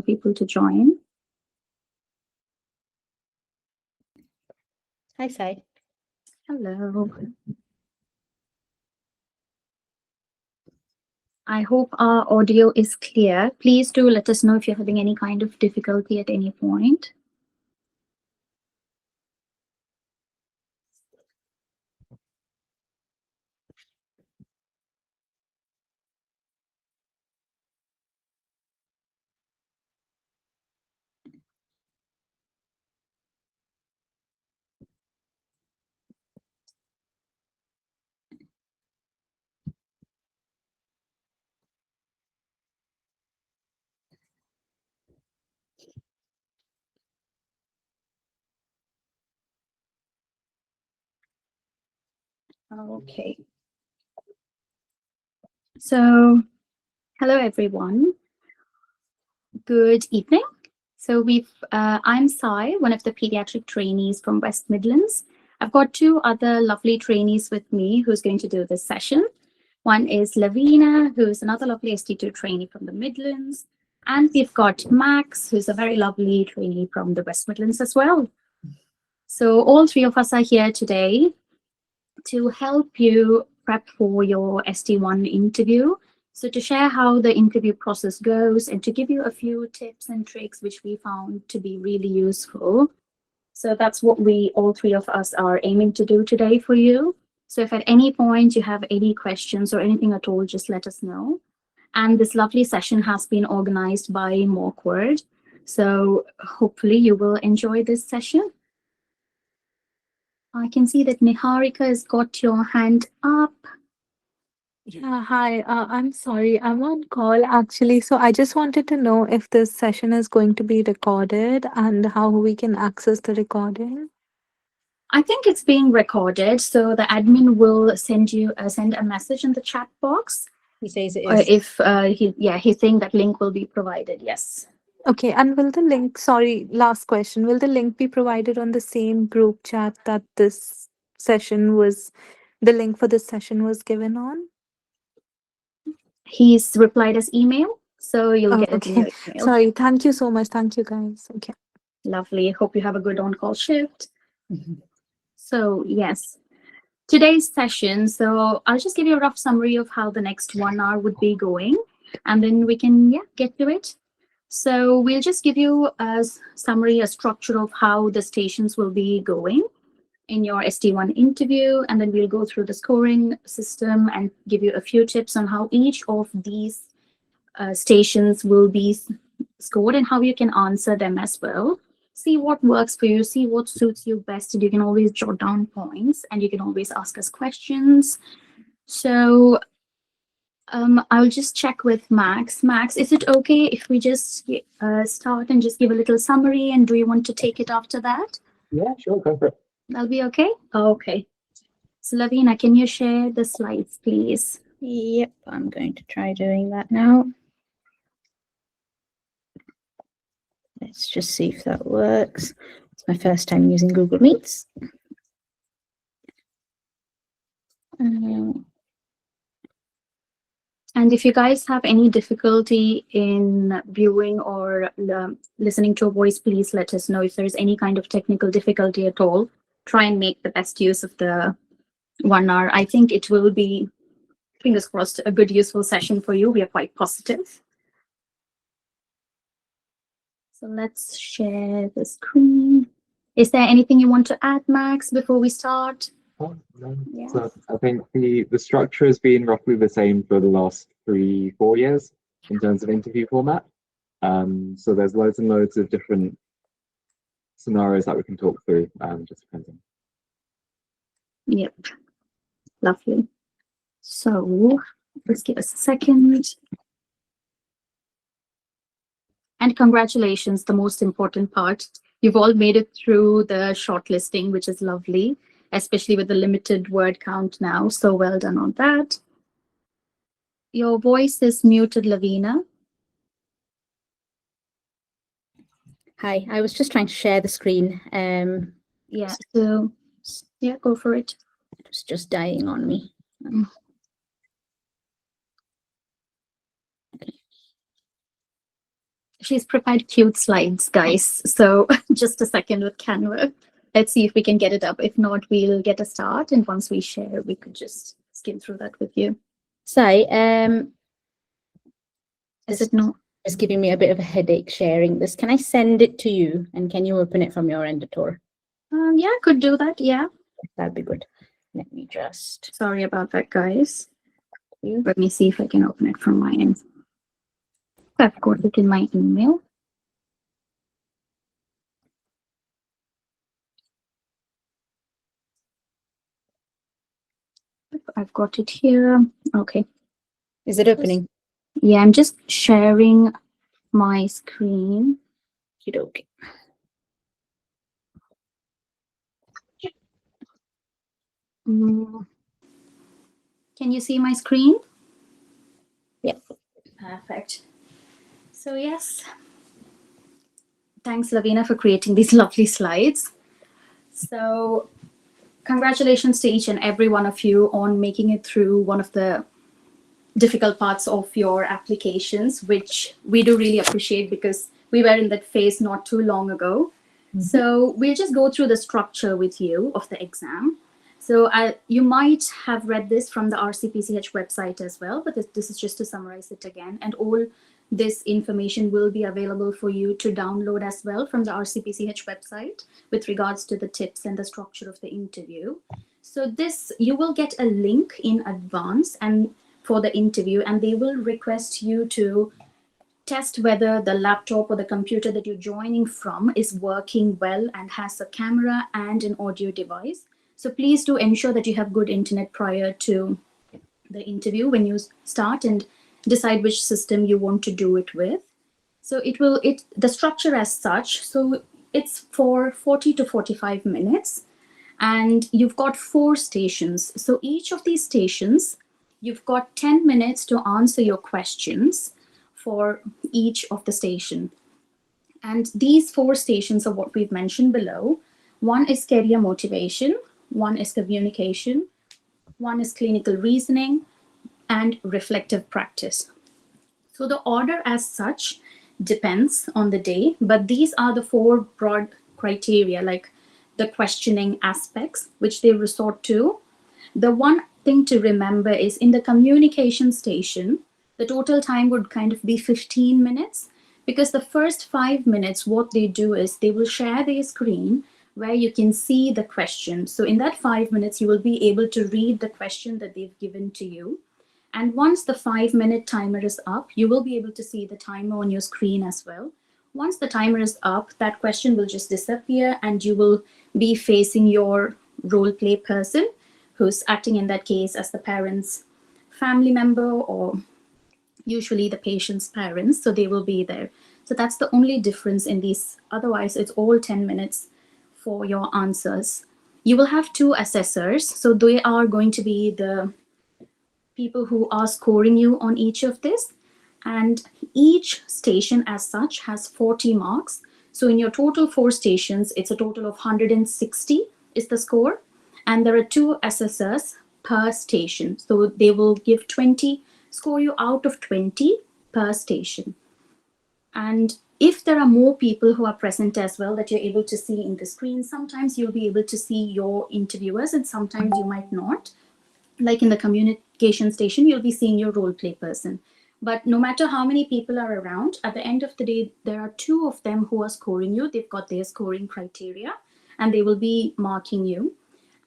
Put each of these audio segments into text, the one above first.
people to join. Hi, Sai. Hello. I hope our audio is clear. Please do let us know if you're having any kind of difficulty at any point. Okay. So, hello everyone. Good evening. So I'm Sai, one of the pediatric trainees from West Midlands. I've got two other lovely trainees with me who's going to do this session. One is Lavina, who's another lovely ST2 trainee from the Midlands. And we've got Max, who's a very lovely trainee from the West Midlands as well. So all three of us are here today to help you prep for your ST1 interview. So to share how the interview process goes and to give you a few tips and tricks which we found to be really useful. So that's what all three of us are aiming to do today for you. So if at any point you have any questions or anything at all, just let us know. And this lovely session has been organized by MockWard. So hopefully you will enjoy this session. I can see that Niharika has got your hand up. Yeah, hi. I'm sorry, I'm on call actually. So I just wanted to know if this session is going to be recorded and how we can access the recording. I think it's being recorded, so the admin will send a message in the chat box. He says it is. He's saying that link will be provided. Yes. Okay, and will the link, sorry, last question, will the link be provided on the same group chat that this session was, the link for this session was given on? He's replied as email, so you'll get it in your email. Sorry, thank you so much. Thank you guys. Okay. Lovely. Hope you have a good on-call shift. So yes, today's session. So I'll just give you a rough summary of how the next 1 hour would be going, and then we can get to it. So we'll just give you a summary, a structure of how the stations will be going in your ST1 interview, and then we'll go through the scoring system and give you a few tips on how each of these stations will be scored and how you can answer them as well. See what works for you, see what suits you best, and you can always jot down points and you can always ask us questions. So I'll just check with Max. Max, is it okay if we just start and just give a little summary, and do you want to take it after that? Yeah, sure, go for it. That'll be okay? Okay. So Lavina, can you share the slides, please? Yep, I'm going to try doing that now. Let's just see if that works. It's my first time using Google Meets. And if you guys have any difficulty in viewing or listening to a voice, please let us know. If there's any kind of technical difficulty at all, try and make the best use of the 1 hour. I think it will be, fingers crossed, a good, useful session for you. We are quite positive. So let's share the screen. Is there anything you want to add, Max, before we start? Oh, no. Yeah. So I think the structure has been roughly the same for the last 3-4 years in terms of interview format. So there's loads and loads of different scenarios that we can talk through, just depending. Yep. Lovely. So let's give us a second. And congratulations, the most important part. You've all made it through the shortlisting, which is lovely, especially with the limited word count now. So well done on that. Your voice is muted, Lavina. Hi, I was just trying to share the screen. Yeah, so yeah, go for it. It's just dying on me. she's prepared cute slides, guys. So just a second with Canva. Let's see if we can get it up. If not, we'll get a start. And once we share, we could just skim through that with you. Sai, Is it not? it's giving me a bit of a headache sharing this. Can I send it to you and can you open it from your end, Tor? Yeah, I could do that. Yeah. That'd be good. Let me just. Sorry about that, guys. Let me see if I can open it from my end. I've got it in my email. I've got it here. Okay. Is it opening? Yeah, I'm just sharing my screen. Okay. Can you see my screen? Yeah. Perfect. So yes, thanks Lavina for creating these lovely slides. So congratulations to each and every one of you on making it through one of the difficult parts of your applications, which we do really appreciate because we were in that phase not too long ago. So we'll just go through the structure with you of the exam. So you might have read this from the RCPCH website as well, but this is just to summarize it again. And all this information will be available for you to download as well from the RCPCH website with regards to the tips and the structure of the interview. So this, you will get a link in advance and for the interview, and they will request you to test whether the laptop or the computer that you're joining from is working well and has a camera and an audio device. So please do ensure that you have good internet prior to the interview when you start, and decide which system you want to do it with. So the structure as such, so it's for 40 to 45 minutes and you've got 4 stations. So each of these stations, you've got 10 minutes to answer your questions for each of the station. And these 4 stations are what we've mentioned below. One is career motivation, one is communication, one is clinical reasoning, and reflective practice. So the order as such depends on the day, but these are the 4 broad criteria, like the questioning aspects, which they resort to. The one thing to remember is in the communication station, the total time would kind of be 15 minutes, because the first 5 minutes, what they do is they will share their screen where you can see the question. So in that 5 minutes, you will be able to read the question that they've given to you. And once the 5-minute timer is up, you will be able to see the timer on your screen as well. Once the timer is up, that question will just disappear and you will be facing your role play person, who's acting in that case as the parent's family member or usually the patient's parents. So they will be there. So that's the only difference in these. Otherwise, it's all 10 minutes for your answers. You will have 2 assessors. So they are going to be the people who are scoring you on each of this. And each station as such has 40 marks. So in your total 4 stations, it's a total of 160 is the score. And there are 2 assessors per station. So they will give 20, score you out of 20 per station. And if there are more people who are present as well that you're able to see in the screen, sometimes you'll be able to see your interviewers and sometimes you might not. Like in the communication station, you'll be seeing your role play person. But no matter how many people are around, at the end of the day, there are 2 of them who are scoring you. They've got their scoring criteria and they will be marking you.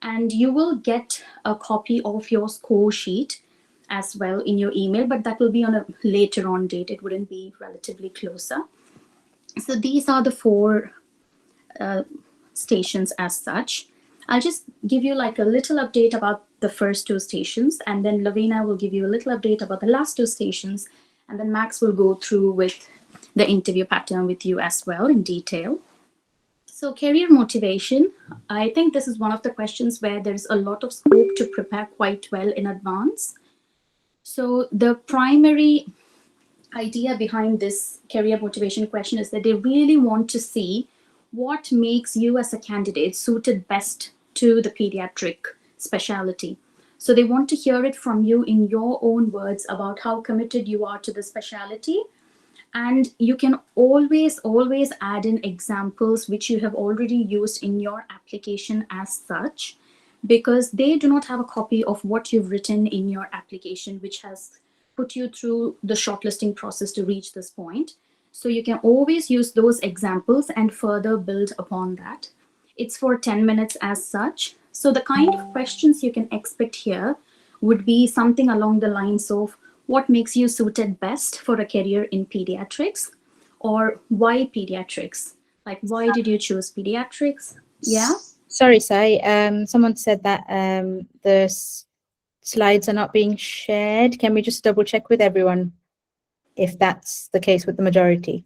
And you will get a copy of your score sheet as well in your email, but that will be on a later on date. It wouldn't be relatively closer. So these are the 4 stations as such. I'll just give you like a little update about the first 2 stations, and then Lavina will give you a little update about the last 2 stations, and then Max will go through with the interview pattern with you as well in detail. So career motivation, I think this is one of the questions where there's a lot of scope to prepare quite well in advance. So the primary idea behind this career motivation question is that they really want to see what makes you as a candidate suited best to the pediatric specialty. So they want to hear it from you in your own words about how committed you are to the specialty And you can always add in examples which you have already used in your application as such, because they do not have a copy of what you've written in your application, which has put you through the shortlisting process to reach this point. So you can always use those examples and further build upon that. It's for 10 minutes as such. So the kind of questions you can expect here would be something along the lines of, what makes you suited best for a career in pediatrics? Or why pediatrics? Like, why did you choose pediatrics? Yeah. Sorry, Sai. Someone said that the slides are not being shared. Can we just double check with everyone if that's the case with the majority?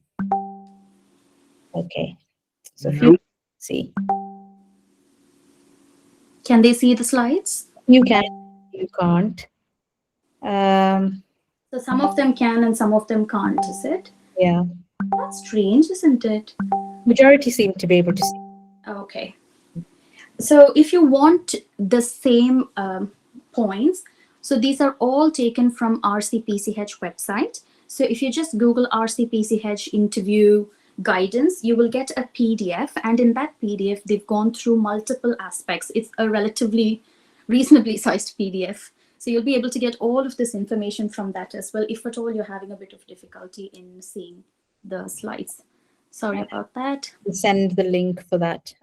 Okay. So if you see. Can they see the slides? You can, you can't. So some of them can and some of them can't, is it? Yeah. That's strange, isn't it? Majority seem to be able to see. Okay. So if you want the same points, so these are all taken from RCPCH website. So if you just Google RCPCH interview guidance, you will get a PDF, and in that PDF, they've gone through multiple aspects. It's a relatively reasonably sized PDF. So you'll be able to get all of this information from that as well, if at all you're having a bit of difficulty in seeing the slides. Sorry about that. We'll send the link for that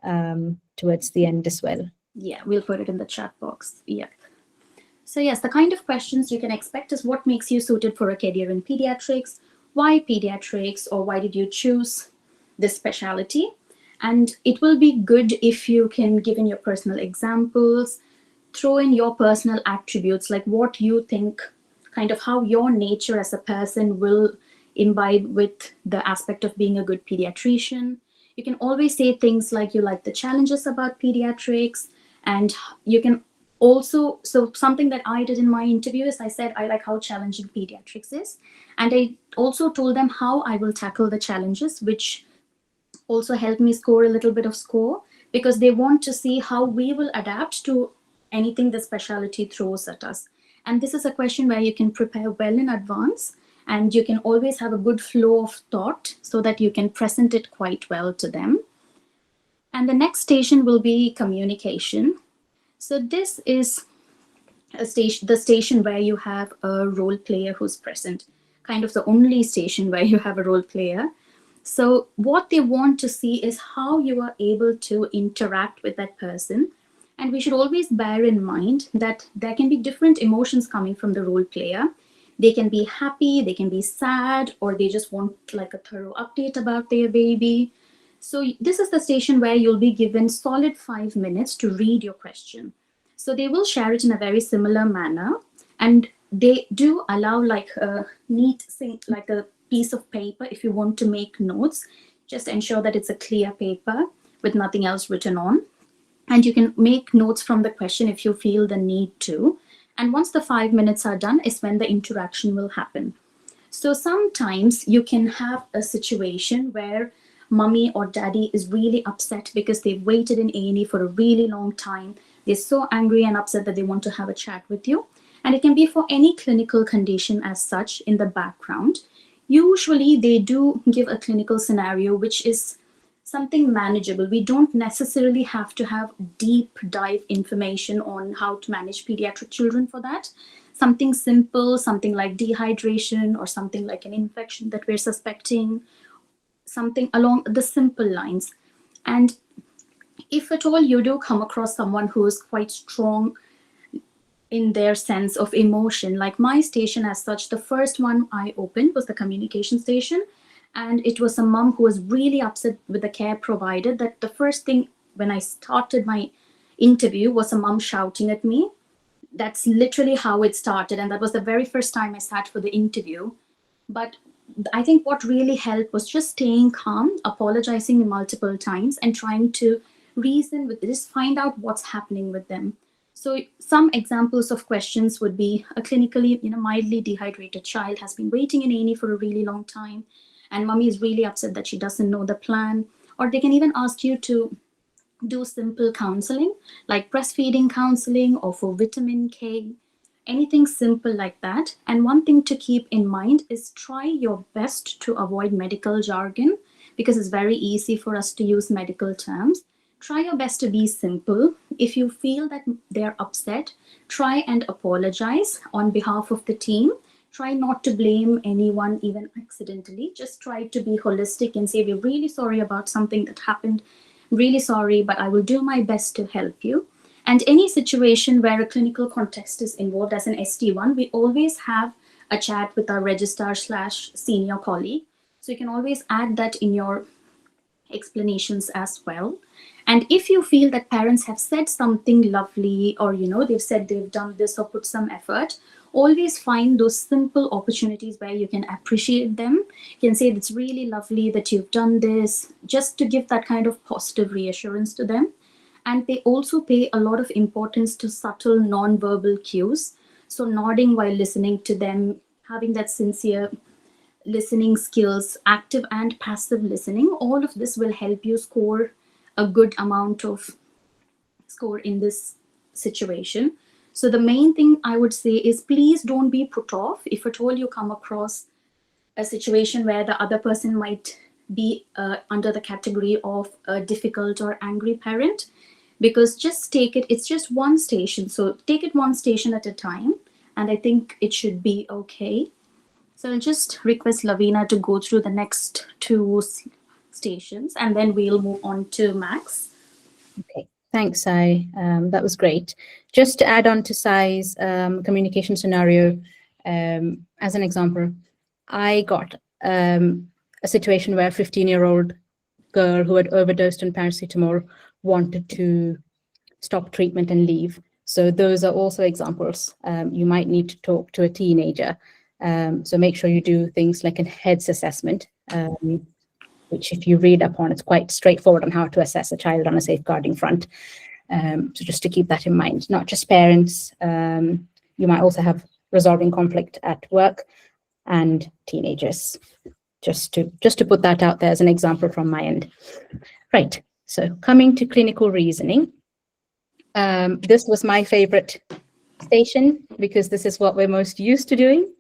towards the end as well. Yeah, we'll put it in the chat box. Yeah. So yes, the kind of questions you can expect is, what makes you suited for a career in pediatrics? Why pediatrics, or why did you choose this specialty? And it will be good if you can give in your personal examples, throw in your personal attributes, like what you think, kind of how your nature as a person will imbibe with the aspect of being a good pediatrician. You can always say things like you like the challenges about pediatrics, and you can also, so something that I did in my interview is I said I like how challenging pediatrics is, and I also told them how I will tackle the challenges, which also helped me score a little bit of score, because they want to see how we will adapt to anything the specialty throws at us. And this is a question where you can prepare well in advance, and you can always have a good flow of thought so that you can present it quite well to them. And the next station will be communication. So this is a station, the station where you have a role player who's present, kind of the only station where you have a role player. So what they want to see is how you are able to interact with that person. And we should always bear in mind that there can be different emotions coming from the role player. They can be happy, they can be sad, or they just want like a thorough update about their baby. So this is the station where you'll be given solid 5 minutes to read your question. So they will share it in a very similar manner, and they do allow like a neat thing, like a piece of paper if you want to make notes. Just ensure that it's a clear paper with nothing else written on. And you can make notes from the question if you feel the need to. And once the 5 minutes are done is when the interaction will happen. So sometimes you can have a situation where mommy or daddy is really upset because they've waited in A&E for a really long time. They're so angry and upset that they want to have a chat with you. And it can be for any clinical condition as such in the background. Usually they do give a clinical scenario which is something manageable. We don't necessarily have to have deep dive information on how to manage pediatric children for that. Something simple, something like dehydration, or something like an infection that we're suspecting, something along the simple lines. And if at all you do come across someone who is quite strong in their sense of emotion, like my station as such, the first one I opened was the communication station. And it was a mom who was really upset with the care provider, that the first thing when I started my interview was a mom shouting at me. That's literally how it started. And that was the very first time I sat for the interview. But I think what really helped was just staying calm, apologizing multiple times, and trying to reason with this, find out what's happening with them. So some examples of questions would be a clinically, mildly dehydrated child has been waiting in A&E for a really long time, and mommy is really upset that she doesn't know the plan. Or they can even ask you to do simple counseling, like breastfeeding counseling, or for vitamin K. Anything simple like that. And one thing to keep in mind is try your best to avoid medical jargon, because it's very easy for us to use medical terms. Try your best to be simple. If you feel that they're upset, try and apologize on behalf of the team. Try not to blame anyone, even accidentally. Just try to be holistic and say, we're really sorry about something that happened. Really sorry, but I will do my best to help you. And any situation where a clinical context is involved as an ST1, we always have a chat with our registrar/senior colleague. So you can always add that in your explanations as well. And if you feel that parents have said something lovely, or they've said they've done this or put some effort, always find those simple opportunities where you can appreciate them. You can say, it's really lovely that you've done this, just to give that kind of positive reassurance to them. And they also pay a lot of importance to subtle non-verbal cues. So nodding while listening to them, having that sincere listening skills, active and passive listening, all of this will help you score a good amount of score in this situation. So the main thing I would say is, please don't be put off if at all you come across a situation where the other person might be under the category of a difficult or angry parent, because just take it, it's just one station. So take it one station at a time, and I think it should be okay. So I'll just request Lavina to go through the next two stations, and then we'll move on to Max. Okay, thanks, Sai. That was great. Just to add on to Sai's communication scenario, as an example, I got a situation where a 15-year-old girl who had overdosed on paracetamol wanted to stop treatment and leave. So those are also examples. You might need to talk to a teenager. So make sure you do things like a HEADS assessment, which if you read up on, it's quite straightforward on how to assess a child on a safeguarding front. So just to keep that in mind, not just parents, you might also have resolving conflict at work and teenagers. Just to put that out there as an example from my end. Right, so coming to clinical reasoning. This was my favorite station because this is what we're most used to doing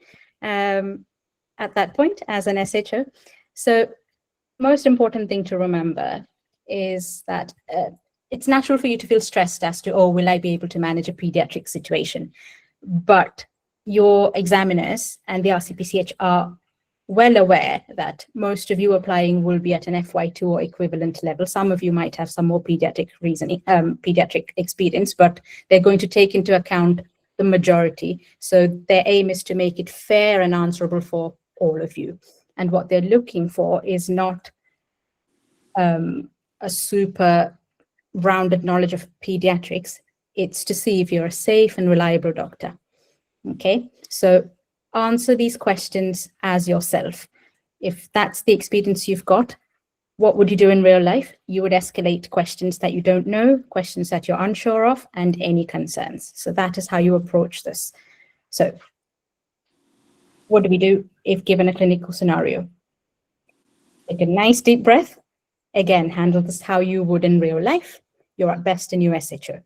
at that point as an SHO. So most important thing to remember is that it's natural for you to feel stressed as to, oh, will I be able to manage a pediatric situation? But your examiners and the RCPCH are well aware that most of you applying will be at an FY2 or equivalent level. Some of you might have some more pediatric reasoning, pediatric experience, but they're going to take into account the majority. So their aim is to make it fair and answerable for all of you. And what they're looking for is not a super rounded knowledge of pediatrics. It's to see if you're a safe and reliable doctor. Okay, so answer these questions as yourself. If that's the experience you've got, what would you do in real life? You would escalate questions that you don't know, questions that you're unsure of, and any concerns. So that is how you approach this. So what do we do if given a clinical scenario? Take a nice deep breath. Again, handle this how you would in real life. You're at best in your SHO.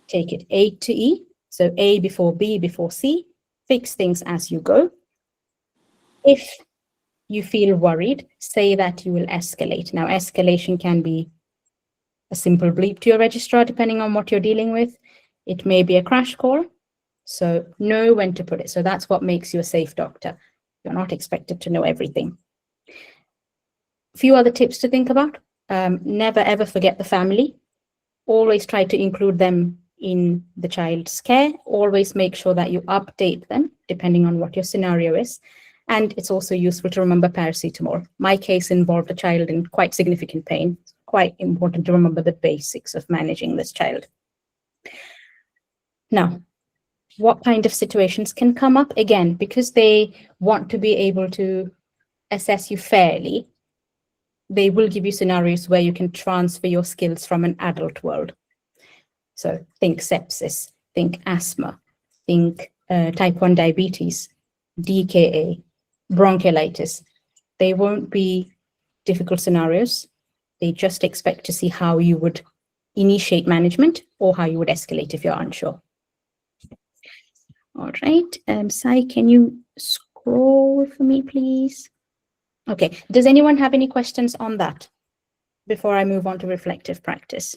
Take it A to E. So A before B before C. Fix things as you go. If you feel worried, say that you will escalate. Now, escalation can be a simple bleep to your registrar, depending on what you're dealing with. It may be a crash call. So know when to put it. So that's what makes you a safe doctor. You're not expected to know everything. A few other tips to think about. Never ever forget the family. Always try to include them in the child's care. Always make sure that you update them depending on what your scenario is. And it's also useful to remember paracetamol. My case involved a child in quite significant pain. It's quite important to remember the basics of managing this child. Now, what kind of situations can come up? Again, because they want to be able to assess you fairly, they will give you scenarios where you can transfer your skills from an adult world. So think sepsis, think asthma, think type 1 diabetes, DKA, bronchiolitis. They won't be difficult scenarios. They just expect to see how you would initiate management or how you would escalate if you're unsure. All right. Sai, can you scroll for me, please? Okay. Does anyone have any questions on that before I move on to reflective practice?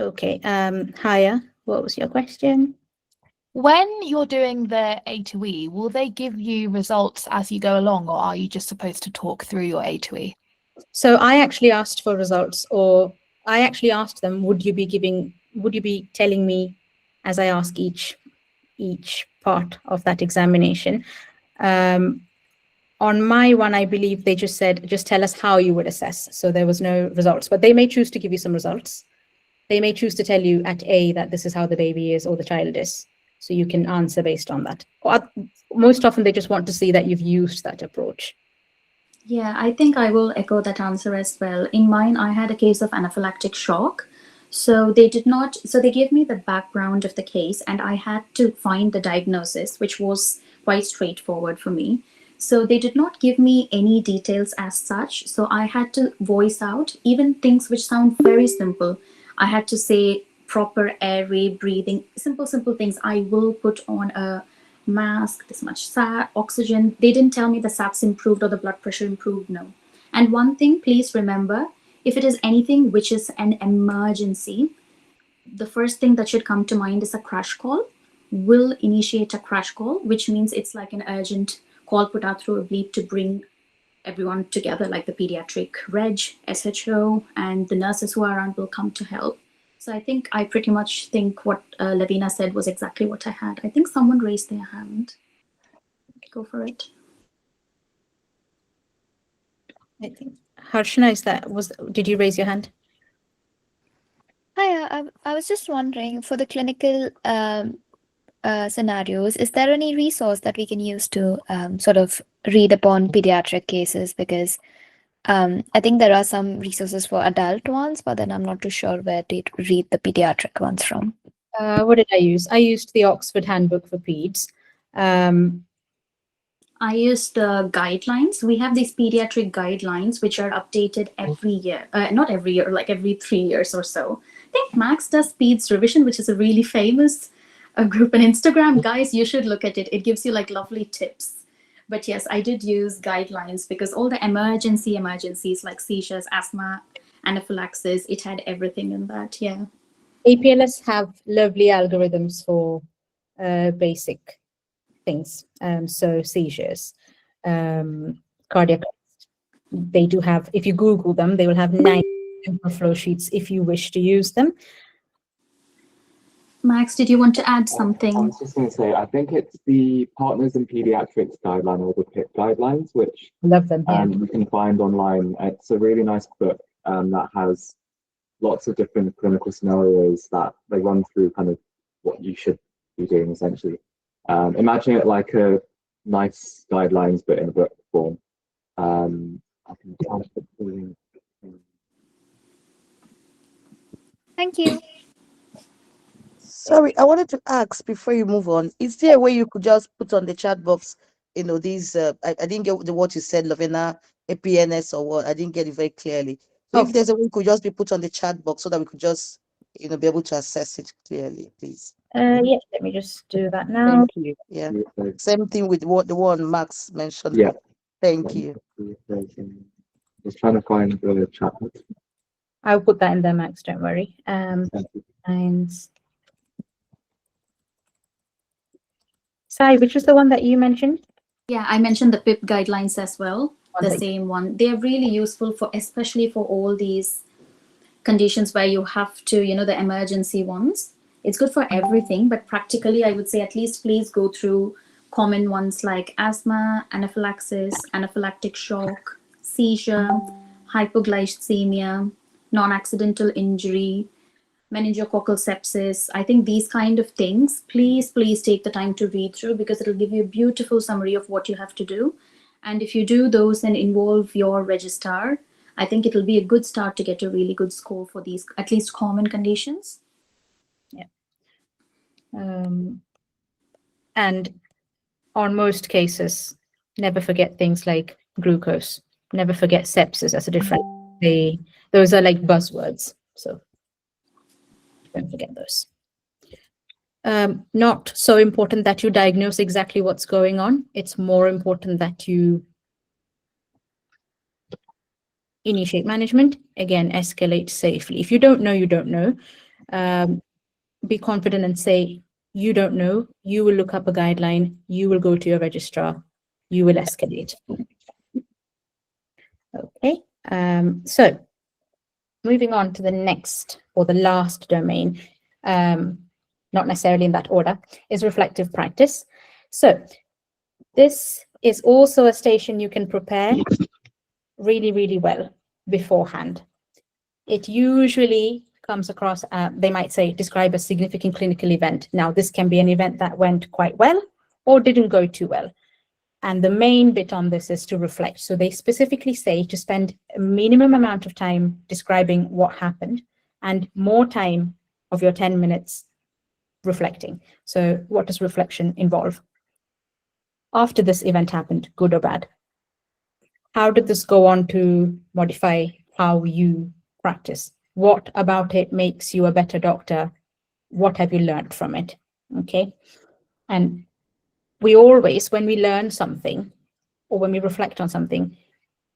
Okay. Haya, what was your question? When you're doing the A to E, will they give you results as you go along, or are you just supposed to talk through your A to E? So I actually asked for results, or I actually asked them, would you be telling me as I ask each part of that examination? On my one, I believe they just said, just tell us how you would assess. So there was no results, but they may choose to give you some results. They may choose to tell you at A that this is how the baby is or the child is. So you can answer based on that. Or most often they just want to see that you've used that approach. Yeah, I think I will echo that answer as well. In mine, I had a case of anaphylactic shock. So they gave me the background of the case and I had to find the diagnosis, which was quite straightforward for me. So they did not give me any details as such. So I had to voice out even things which sound very simple. I had to say proper airway, breathing, simple things. I will put on a mask, this much oxygen. They didn't tell me the SAPs improved or the blood pressure improved, no. And one thing, please remember, if it is anything which is an emergency, the first thing that should come to mind is a crash call. Will initiate a crash call, which means it's like an urgent call put out through a bleep to bring everyone together, like the pediatric reg, SHO, and the nurses who are around will come to help. So I pretty much think what Lavina said was exactly what I had. I think someone raised their hand. Go for it. I think Harshana, did you raise your hand? Hi, I was just wondering, for the clinical scenarios, is there any resource that we can use to sort of read upon pediatric cases? Because I think there are some resources for adult ones, but then I'm not too sure where to read the pediatric ones from. What did I use? I used the Oxford Handbook for Peds. I used the guidelines. We have these pediatric guidelines, which are updated every year. Not every year, like every 3 years or so. I think Max does Peds Revision, which is a really famous group on Instagram. Guys, you should look at it. It gives you like lovely tips. But yes, I did use guidelines because all the emergencies like seizures, asthma, anaphylaxis, it had everything in that, yeah. APLS have lovely algorithms for basic things. So seizures, cardiac arrest. They do have, if you Google them, they will have 9 flow sheets if you wish to use them. Max, did you want to add something? I was just going to say, I think it's the Partners in Paediatrics guideline or the PIP guidelines, which Love them. Yeah. you can find online. It's a really nice book that has lots of different clinical scenarios that they run through kind of what you should be doing essentially. Imagine it like a nice guidelines, but in a book form. I can Thank you. Sorry, I wanted to ask before you move on, is there a way you could just put on the chat box, these, I didn't get what you said, Lavina, APNS or what, I didn't get it very clearly. So if there's a way it could just be put on the chat box so that we could just, be able to assess it clearly, please. Yeah, let me just do that now. Thank you. Yeah. Same thing with the one Max mentioned. Yeah. Thank you. Just trying to find the chat. I'll put that in there, Max, don't worry. And Sai, which was the one that you mentioned? Yeah, I mentioned the PIP guidelines as well, the same one. They're really useful especially for all these conditions where you have to, the emergency ones. It's good for everything, but practically I would say at least please go through common ones like asthma, anaphylaxis, anaphylactic shock, seizure, hypoglycemia, non-accidental injury, meningococcal sepsis. I think these kind of things, please take the time to read through because it'll give you a beautiful summary of what you have to do. And if you do those and involve your registrar, I think it'll be a good start to get a really good score for these, at least common conditions. Yeah. And on most cases, never forget things like glucose. Never forget sepsis as a different. Those are like buzzwords. So Don't forget those. Not so important that you diagnose exactly what's going on. It's more important that you initiate management. Again, escalate safely. If you don't know, you don't know. Be confident and say, you don't know. You will look up a guideline. You will go to your registrar. You will escalate. Okay. So moving on to the next or the last domain, not necessarily in that order, is reflective practice. So this is also a station you can prepare really, really well beforehand. It usually comes across, they might say, describe a significant clinical event. Now, this can be an event that went quite well or didn't go too well. And the main bit on this is to reflect. So they specifically say to spend a minimum amount of time describing what happened and more time of your 10 minutes reflecting. So what does reflection involve? After this event happened, good or bad? How did this go on to modify how you practice? What about it makes you a better doctor? What have you learned from it? Okay. And we always, when we learn something or when we reflect on something,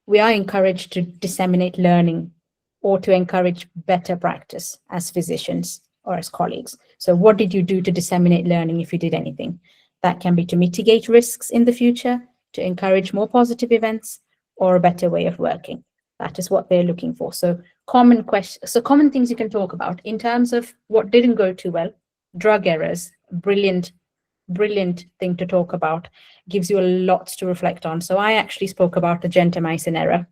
we are encouraged to disseminate learning or to encourage better practice as physicians or as colleagues. So what did you do to disseminate learning if you did anything? That can be to mitigate risks in the future, to encourage more positive events, or a better way of working. That is what they're looking for. So common questions, so common things you can talk about in terms of what didn't go too well. Drug errors, brilliant thing to talk about, gives you a lot to reflect on. So I actually spoke about the gentamicin error.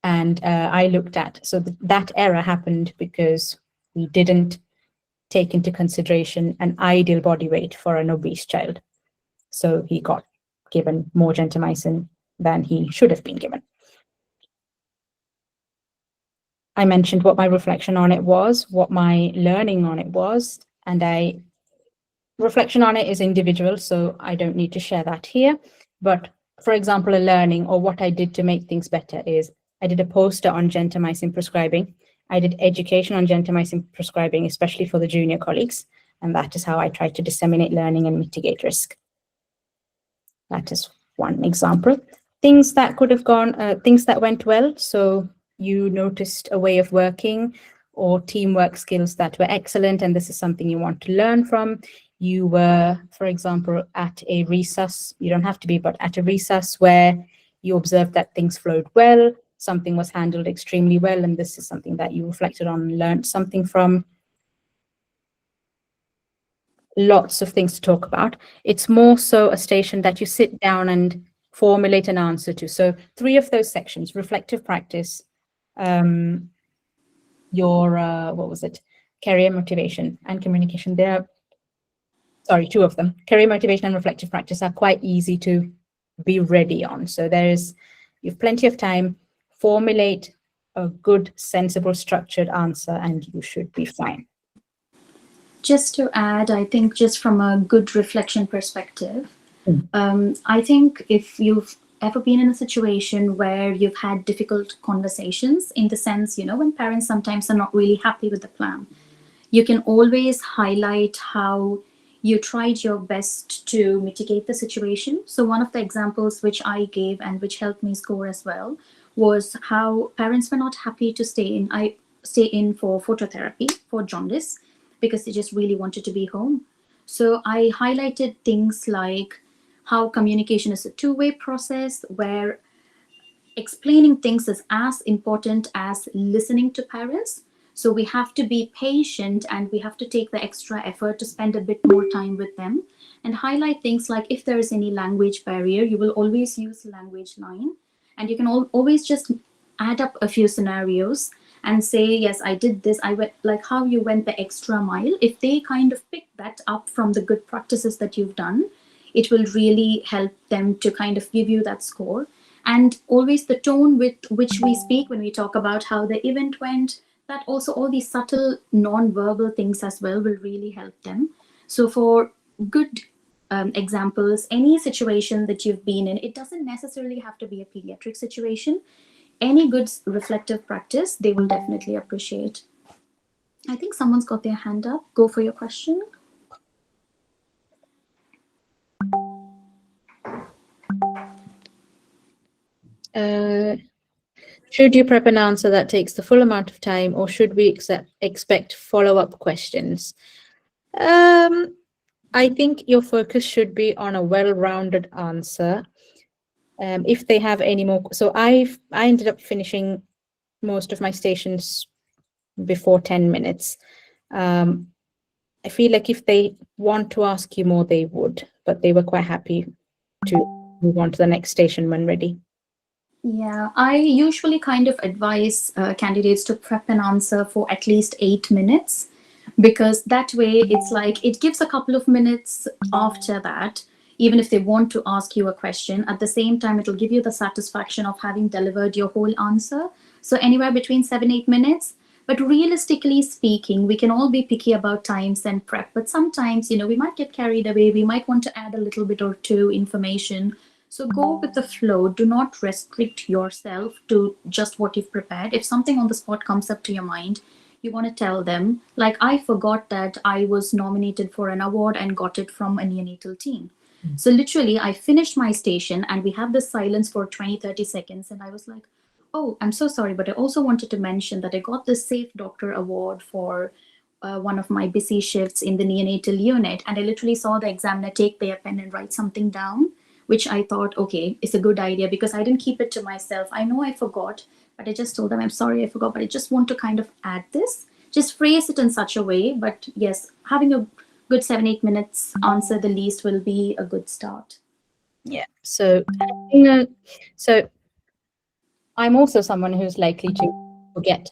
And I looked at, so that error happened because we didn't take into consideration an ideal body weight for an obese child. So he got given more gentamicin than he should have been given. I mentioned what my reflection on it was, what my learning on it was, and reflection on it is individual, so I don't need to share that here. But for example, a learning or what I did to make things better is I did a poster on gentamicin prescribing. I did education on gentamicin prescribing, especially for the junior colleagues. And that is how I tried to disseminate learning and mitigate risk. That is one example. Things that could have gone, things that went well. So you noticed a way of working or teamwork skills that were excellent, and this is something you want to learn from. You were, for example, at a resus, you don't have to be, but at a resus where you observed that things flowed well, something was handled extremely well, and this is something that you reflected on and learned something from. Lots of things to talk about. It's more so a station that you sit down and formulate an answer to. So 3 of those sections, reflective practice, what was it? Career motivation and communication. Sorry, 2 of them. Career motivation and reflective practice are quite easy to be ready on. So you have plenty of time, formulate a good, sensible, structured answer, and you should be fine. Just to add, I think just from a good reflection perspective, I think if you've ever been in a situation where you've had difficult conversations, in the sense, when parents sometimes are not really happy with the plan, you can always highlight how you tried your best to mitigate the situation. So one of the examples which I gave and which helped me score as well was how parents were not happy to stay in for phototherapy for jaundice because they just really wanted to be home. So I highlighted things like how communication is a two-way process, where explaining things is as important as listening to parents. So we have to be patient and we have to take the extra effort to spend a bit more time with them, and highlight things like if there is any language barrier, you will always use language line, and you can always just add up a few scenarios and say, yes, I did this, I went, like how you went the extra mile. If they kind of pick that up from the good practices that you've done, it will really help them to kind of give you that score. And always the tone with which we speak when we talk about how the event went, that also all these subtle non-verbal things as well will really help them. So for good examples, any situation that you've been in, it doesn't necessarily have to be a pediatric situation. Any good reflective practice, they will definitely appreciate. I think someone's got their hand up. Go for your question. Should you prep an answer that takes the full amount of time, or should we expect follow-up questions? I think your focus should be on a well-rounded answer. If they have any more, so I ended up finishing most of my stations before 10 minutes. I feel like if they want to ask you more, they would, but they were quite happy to move on to the next station when ready. Yeah, I usually kind of advise candidates to prep an answer for at least 8 minutes, because that way it's like it gives a couple of minutes after that, even if they want to ask you a question. At the same time, it'll give you the satisfaction of having delivered your whole answer. So anywhere between 7-8 minutes. But realistically speaking, we can all be picky about times and prep, but sometimes, you know, we might get carried away. We might want to add a little bit or two information. So go with the flow. Do not restrict yourself to just what you've prepared. If something on the spot comes up to your mind, you want to tell them, like, I forgot that I was nominated for an award and got it from a neonatal team. So literally, I finished my station and we have this silence for 20-30 seconds. And I was like, oh, I'm so sorry, but I also wanted to mention that I got the Safe Doctor Award for one of my busy shifts in the neonatal unit. And I literally saw the examiner take their pen and write something down, which I thought, okay, it's a good idea, because I didn't keep it to myself. I know I forgot, but I just told them, I'm sorry I forgot, but I just want to kind of add this. Just phrase it in such a way. But yes, having a good 7-8 minutes answer the least will be a good start. Yeah. So, so I'm also someone who's likely to forget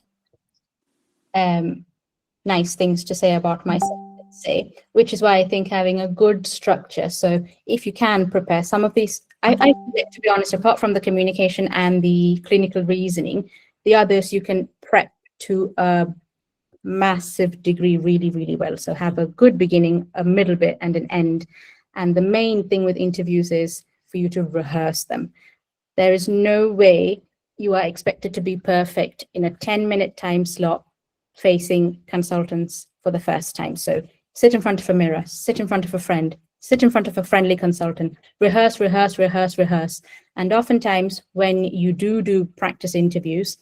nice things to say about myself, let's say, which is why I think having a good structure. So if you can prepare some of these, I to be honest, apart from the communication and the clinical reasoning, the others you can prep to a massive degree really, really well. So have a good beginning, a middle bit, and an end. And the main thing with interviews is for you to rehearse them. There is no way you are expected to be perfect in a 10-minute time slot facing consultants for the first time. So sit in front of a mirror, sit in front of a friend, sit in front of a friendly consultant, rehearse, rehearse, rehearse, rehearse. And oftentimes when you do practice interviews,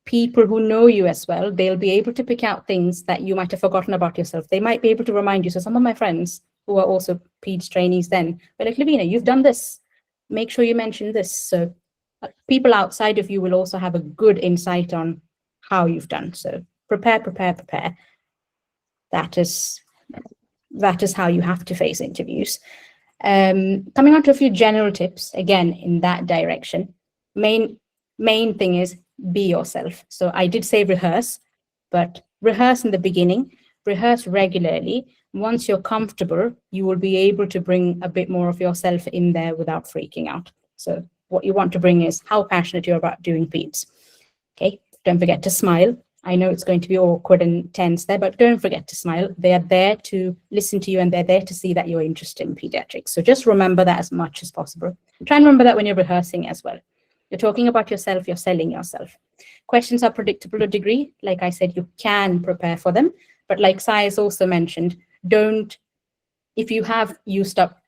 people who know you as well, they'll be able to pick out things that you might have forgotten about yourself. They might be able to remind you. So some of my friends who are also PEDS trainees then, were like, Lavina, you've done this. Make sure you mention this. So people outside of you will also have a good insight on how you've done. So prepare, prepare, prepare. That is how you have to face interviews. Coming on to a few general tips, again, in that direction. Main thing is be yourself. So I did say rehearse, but rehearse in the beginning, rehearse regularly. Once you're comfortable, you will be able to bring a bit more of yourself in there without freaking out. So what you want to bring is how passionate you're about doing PEDS. Okay, don't forget to smile. I know it's going to be awkward and tense there, but don't forget to smile. They are there to listen to you and they're there to see that you're interested in pediatrics. So just remember that as much as possible. Try and remember that when you're rehearsing as well. You're talking about yourself, you're selling yourself. Questions are predictable to a degree. Like I said, you can prepare for them. But like Sai has also mentioned, don't, if you have used up,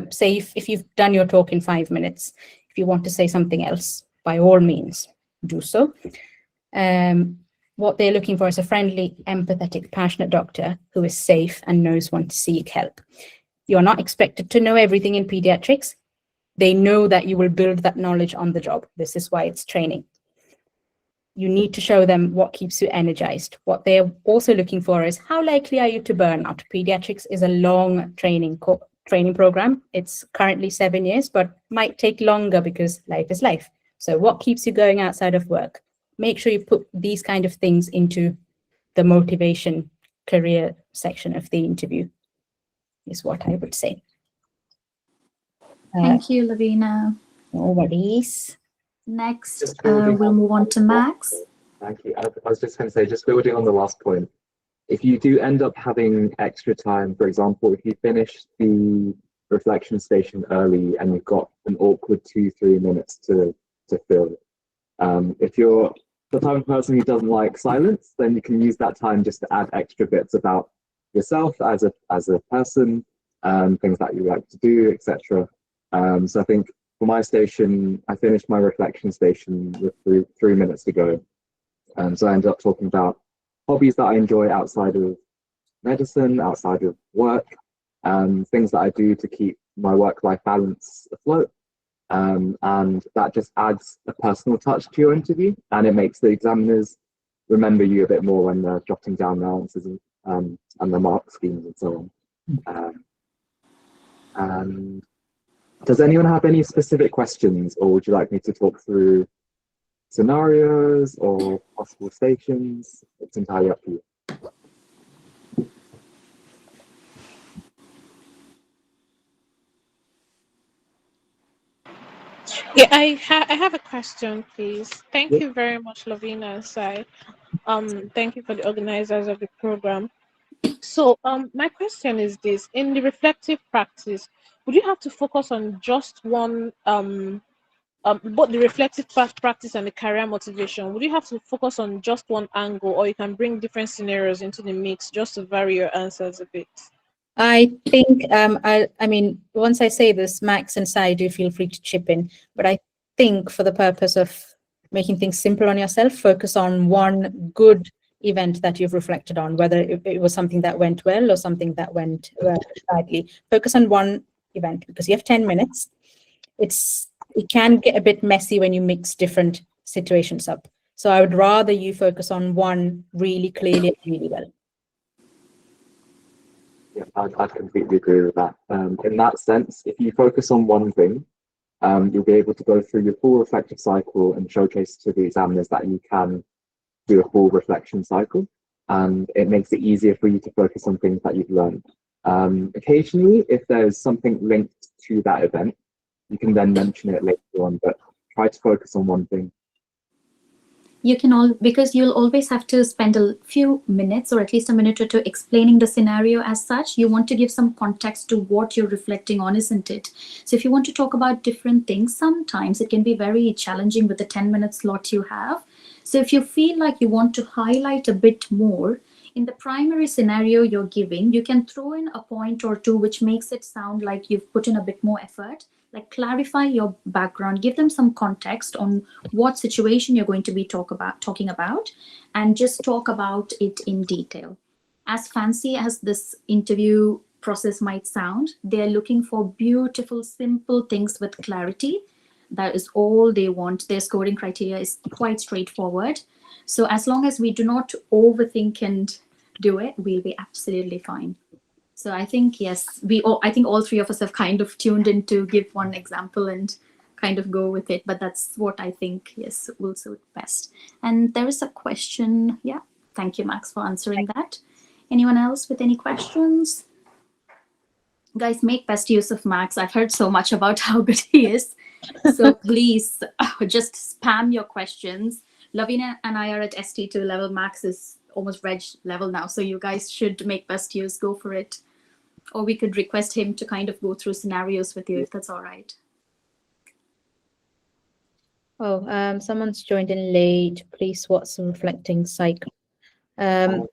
say if you've done your talk in 5 minutes, if you want to say something else, by all means, do so. What they're looking for is a friendly, empathetic, passionate doctor who is safe and knows when to seek help. You're not expected to know everything in pediatrics. They know that you will build that knowledge on the job. This is why it's training. You need to show them what keeps you energized. What they're also looking for is how likely are you to burn out? Pediatrics is a long training program. It's currently 7 years, but might take longer because life is life. So what keeps you going outside of work? Make sure you put these kind of things into the motivation career section of the interview, is what I would say. Thank you, Lavina. No worries. Next, we'll move on to Max. Thank you. I was just going to say, just building on the last point, if you do end up having extra time, for example, if you finish the reflection station early and you've got an awkward 2-3 minutes to fill, if you're the type of person who doesn't like silence, then you can use that time just to add extra bits about yourself as a person, things that you like to do, etc. So I think for my station, I finished my reflection station with 3 minutes to go. So I ended up talking about hobbies that I enjoy outside of medicine, outside of work, things that I do to keep my work-life balance afloat. And that just adds a personal touch to your interview, and it makes the examiners remember you a bit more when they're jotting down their answers and the mark schemes and so on. And does anyone have any specific questions, or would you like me to talk through scenarios or possible stations? It's entirely up to you. Yeah, I have a question, please. Thank you very much, Lavina and Sai. Thank you for the organizers of the program. So, my question is this: in the reflective practice, would you have to focus on just one, both the reflective practice and the career motivation? Would you have to focus on just one angle, or you can bring different scenarios into the mix just to vary your answers a bit? I think, I mean, once I say this, Max and Sai, do feel free to chip in, but I think for the purpose of making things simple on yourself, focus on one good event that you've reflected on, whether it was something that went well or something that went badly. Focus on one event, because you have 10 minutes. It can get a bit messy when you mix different situations up. So I would rather you focus on one really clearly and really well. Yeah, I'd completely agree with that. In that sense, if you focus on one thing, you'll be able to go through your full reflective cycle and showcase to the examiners that you can do a full reflection cycle. And it makes it easier for you to focus on things that you've learned. Occasionally, if there's something linked to that event, you can then mention it later on, but try to focus on one thing. You can because you'll always have to spend a few minutes, or at least a minute or two, explaining the scenario as such. You want to give some context to what you're reflecting on, isn't it? So if you want to talk about different things, sometimes it can be very challenging with the 10-minute slot you have. So if you feel like you want to highlight a bit more, in the primary scenario you're giving, you can throw in a point or two which makes it sound like you've put in a bit more effort. Like, clarify your background, give them some context on what situation you're going to be talking about, and just talk about it in detail. As fancy as this interview process might sound, they're looking for beautiful, simple things with clarity. That is all they want. Their scoring criteria is quite straightforward. So as long as we do not overthink and do it, we'll be absolutely fine. So I think, yes, I think all three of us have kind of tuned in to give one example and kind of go with it. But that's what I think, yes, will suit best. And there is a question. Yeah, thank you, Max, for answering that. Anyone else with any questions? Guys, make best use of Max. I've heard so much about how good he is. So please just spam your questions. Lavina and I are at ST2 level. Max is almost reg level now. So you guys should make best use, go for it. Or we could request him to kind of go through scenarios with you, if that's all right. Oh, someone's joined in late. Please, what's a reflecting cycle? Oh,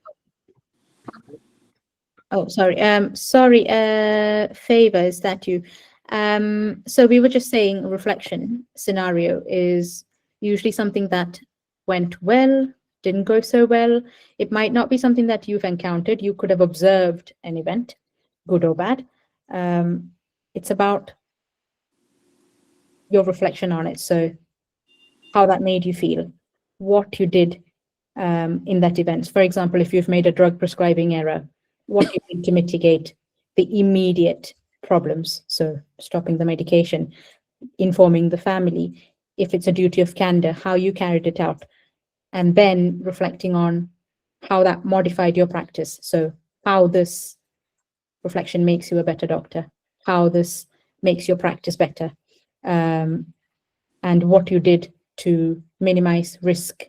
sorry. Favor, is that you? So we were just saying reflection scenario is usually something that went well, didn't go so well. It might not be something that you've encountered. You could have observed an event, good or bad. It's about your reflection on it. So how that made you feel, what you did in that event. For example, if you've made a drug prescribing error, what you did to mitigate the immediate problems. So stopping the medication, informing the family. If it's a duty of candor, how you carried it out. And then reflecting on how that modified your practice. So how this reflection makes you a better doctor, how this makes your practice better, and what you did to minimize risk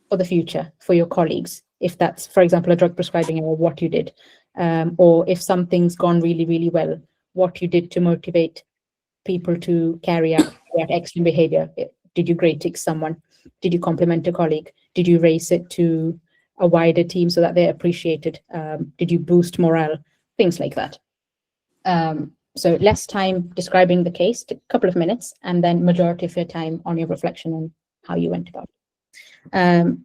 for the future for your colleagues. If that's, for example, a drug prescribing error, what you did, or if something's gone really, really well, what you did to motivate people to carry out excellent behavior. Did you grade tick someone? Did you compliment a colleague? Did you raise it to a wider team so that they appreciated? Did you boost morale? Things like that. So less time describing the case, a couple of minutes, and then majority of your time on your reflection on how you went about it.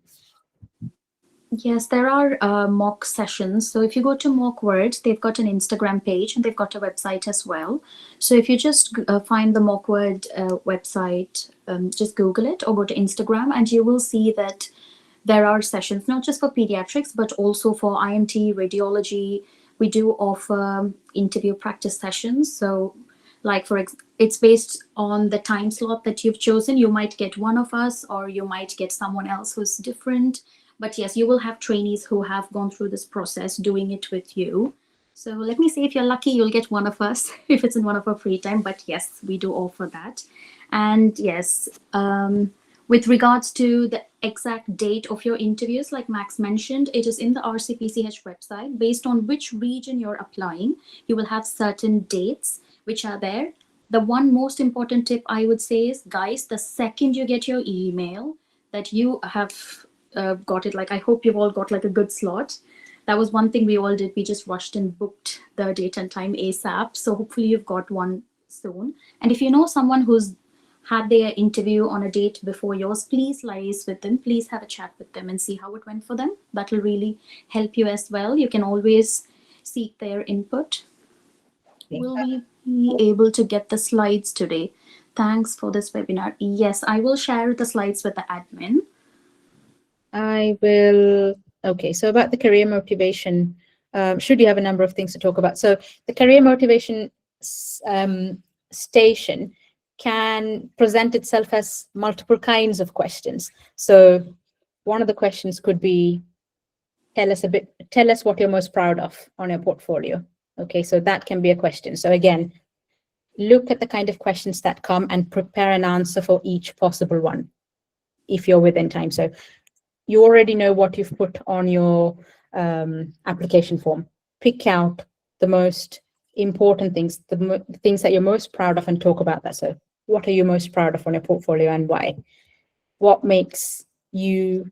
Yes, there are mock sessions. So if you go to MockWord, they've got an Instagram page and they've got a website as well. So if you just find the MockWord website, just Google it or go to Instagram, and you will see that there are sessions, not just for pediatrics, but also for IMT, radiology. We do offer interview practice sessions. So like it's based on the time slot that you've chosen. You might get one of us or you might get someone else who's different. But yes, you will have trainees who have gone through this process doing it with you. So let me say, if you're lucky, you'll get one of us if it's in one of our free time. But yes, we do offer that. And yes, with regards to the exact date of your interviews, like Max mentioned, it is in the RCPCH website. Based on which region you're applying, you will have certain dates which are there. The one most important tip I would say is, guys, the second you get your email that you have got it, like I hope you've all got like a good slot. That was one thing we all did. We just rushed and booked the date and time ASAP. So hopefully you've got one soon. And if you know someone who's had their interview on a date before yours, please liaise with them. Please have a chat with them and see how it went for them. That will really help you as well. You can always seek their input. Will we be able to get the slides today? Thanks for this webinar. Yes, I will share the slides with the admin. I will. Okay, so about the career motivation, should you have a number of things to talk about? So the career motivation station can present itself as multiple kinds of questions. So one of the questions could be, tell us what you're most proud of on your portfolio. Okay, so that can be a question. So again, look at the kind of questions that come and prepare an answer for each possible one if you're within time. So you already know what you've put on your application form. Pick out the most important things, the things that you're most proud of, and talk about that. So what are you most proud of on your portfolio and why? What makes you,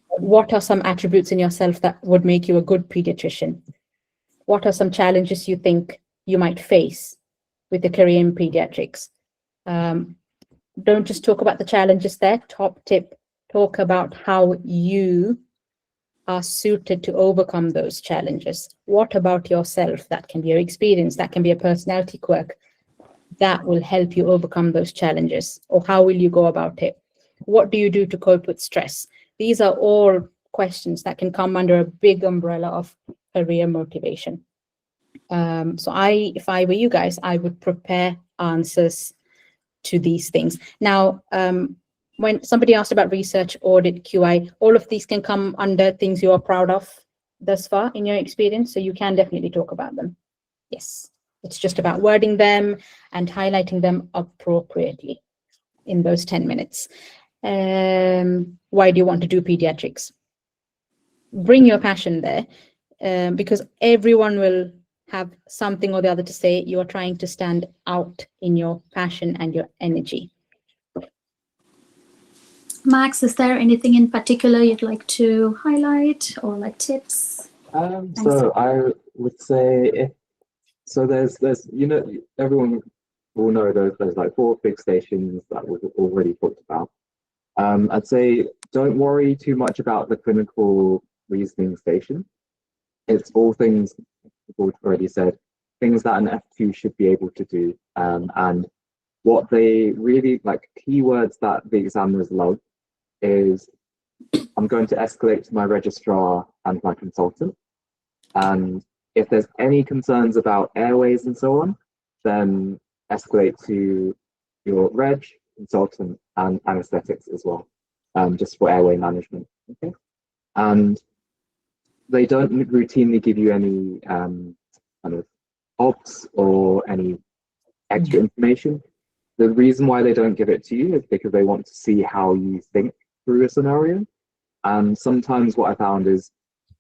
what are some attributes in yourself that would make you a good pediatrician? What are some challenges you think you might face with the career in pediatrics? Don't just talk about the challenges there. Top tip, talk about how you are suited to overcome those challenges. What about yourself? That can be your experience, that can be a personality quirk that will help you overcome those challenges. Or how will you go about it? What do you do to cope with stress? These are all questions that can come under a big umbrella of career motivation. So if I were you guys, I would prepare answers to these things. Now, when somebody asked about research, audit, QI, all of these can come under things you are proud of thus far in your experience. So you can definitely talk about them. Yes, it's just about wording them and highlighting them appropriately in those 10 minutes. Why do you want to do pediatrics? Bring your passion there, because everyone will have something or the other to say. You're trying to stand out in your passion and your energy. Max, is there anything in particular you'd like to highlight or like tips? So I would say there's everyone will know there's like 4 big stations that we've already talked about. I'd say don't worry too much about the clinical reasoning station. It's all things we've already said, things that an F2 should be able to do, and what they really like, keywords that the examiners love is, I'm going to escalate to my registrar and my consultant, and if there's any concerns about airways and so on, then escalate to your reg, consultant, and anesthetics as well, just for airway management. Okay, and they don't routinely give you any kind of obs or any extra information. The reason why they don't give it to you is because they want to see how you think through a scenario. And sometimes what I found is,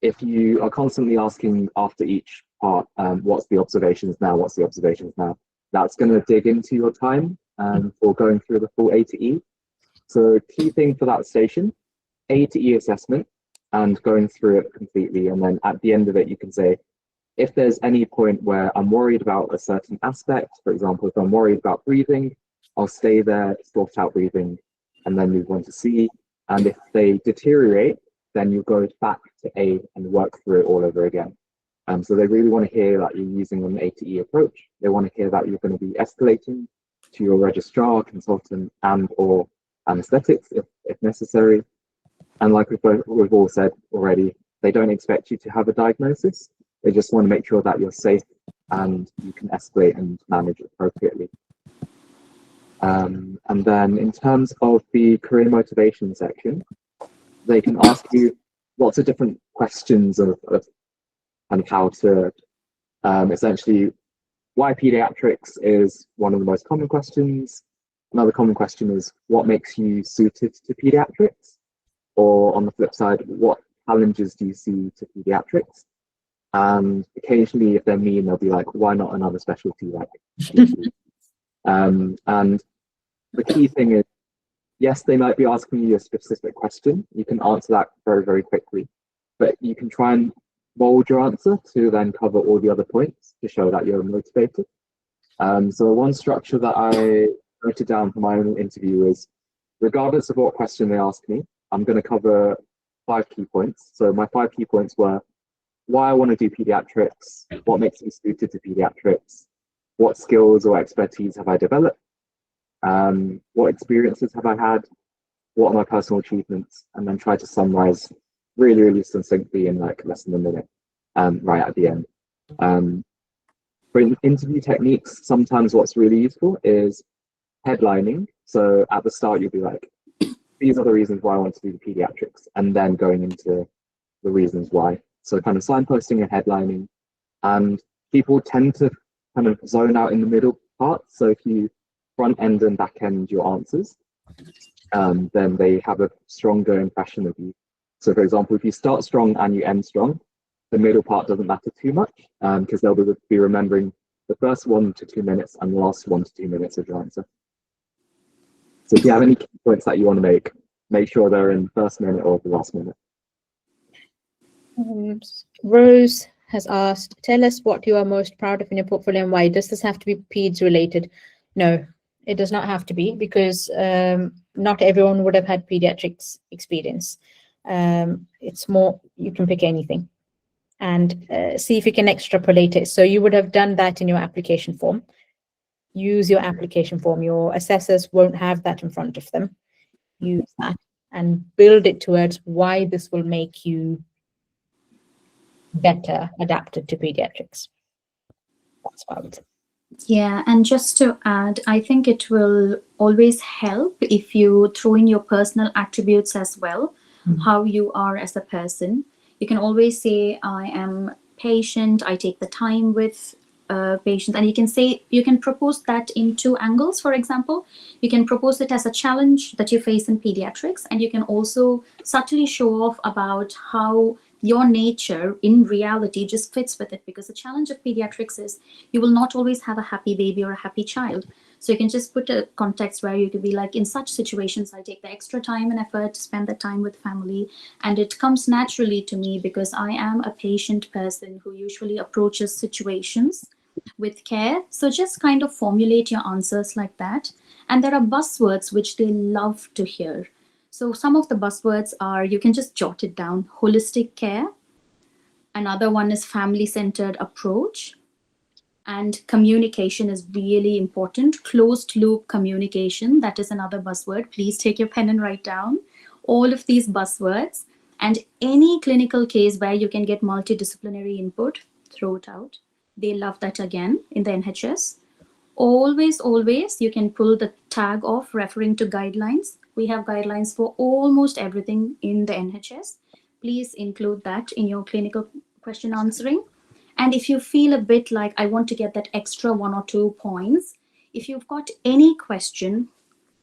if you are constantly asking after each part, what's the observations now, what's the observations now, that's going to dig into your time for going through the full A to E. So key thing for that station, A to E assessment and going through it completely. And then at the end of it, you can say, if there's any point where I'm worried about a certain aspect, for example, if I'm worried about breathing, I'll stay there, sort out breathing, and then move on to C. And if they deteriorate, then you go back to A and work through it all over again. So they really want to hear that you're using an A to E approach. They want to hear that you're going to be escalating to your registrar, consultant, and or anesthetics if necessary. And like we've all said already, they don't expect you to have a diagnosis. They just want to make sure that you're safe and you can escalate and manage appropriately. And then in terms of the career motivation section, they can ask you lots of different questions of and how to essentially, why pediatrics is one of the most common questions. Another common question is, what makes you suited to pediatrics? Or on the flip side, what challenges do you see to pediatrics? And occasionally, if they're mean, they'll be like, why not another specialty like GP? And the key thing is, yes, they might be asking you a specific question. You can answer that very, very quickly, but you can try and mold your answer to then cover all the other points to show that you're motivated. So one structure that I noted down for my own interview is, regardless of what question they ask me, I'm going to cover 5 key points. So my 5 key points were why I want to do pediatrics, what makes me suited to pediatrics, what skills or expertise have I developed, what experiences have I had, what are my personal achievements, and then try to summarize really, really succinctly in like less than a minute, right at the end. For interview techniques, sometimes what's really useful is headlining. So at the start, you'll be like, these are the reasons why I want to do the pediatrics, and then going into the reasons why. So kind of signposting and headlining. And people tend to kind of zone out in the middle part. So if you front end and back end your answers, then they have a stronger impression of you. So for example, if you start strong and you end strong, the middle part doesn't matter too much, because they'll be remembering the first 1 to 2 minutes and the last 1 to 2 minutes of your answer. So if you have any key points that you want to make sure they're in the first minute or the last minute. Rose has asked, tell us what you are most proud of in your portfolio and why. Does this have to be PEDS related? No, it does not have to be, because not everyone would have had pediatrics experience. It's more, you can pick anything and see if you can extrapolate it. So you would have done that in your application form. Use your application form. Your assessors won't have that in front of them. Use that and build it towards why this will make you better adapted to pediatrics. That's what I would say. Yeah, and just to add, I think it will always help if you throw in your personal attributes as well, how you are as a person. You can always say, I am patient, I take the time with patients, and you can propose that in 2 angles. For example, you can propose it as a challenge that you face in pediatrics, and you can also subtly show off about how your nature in reality just fits with it, because the challenge of pediatrics is you will not always have a happy baby or a happy child. So you can just put a context where you could be like, in such situations, I take the extra time and effort to spend the time with family, and it comes naturally to me because I am a patient person who usually approaches situations with care. So just kind of formulate your answers like that. And there are buzzwords which they love to hear. So some of the buzzwords are, you can just jot it down, holistic care. Another one is family-centered approach. And communication is really important. Closed loop communication, that is another buzzword. Please take your pen and write down all of these buzzwords. And any clinical case where you can get multidisciplinary input, throw it out. They love that again in the NHS. Always, you can pull the tag off referring to guidelines. We have guidelines for almost everything in the NHS. Please include that in your clinical question answering. And if you feel a bit like, I want to get that extra 1 or 2 points, if you've got any question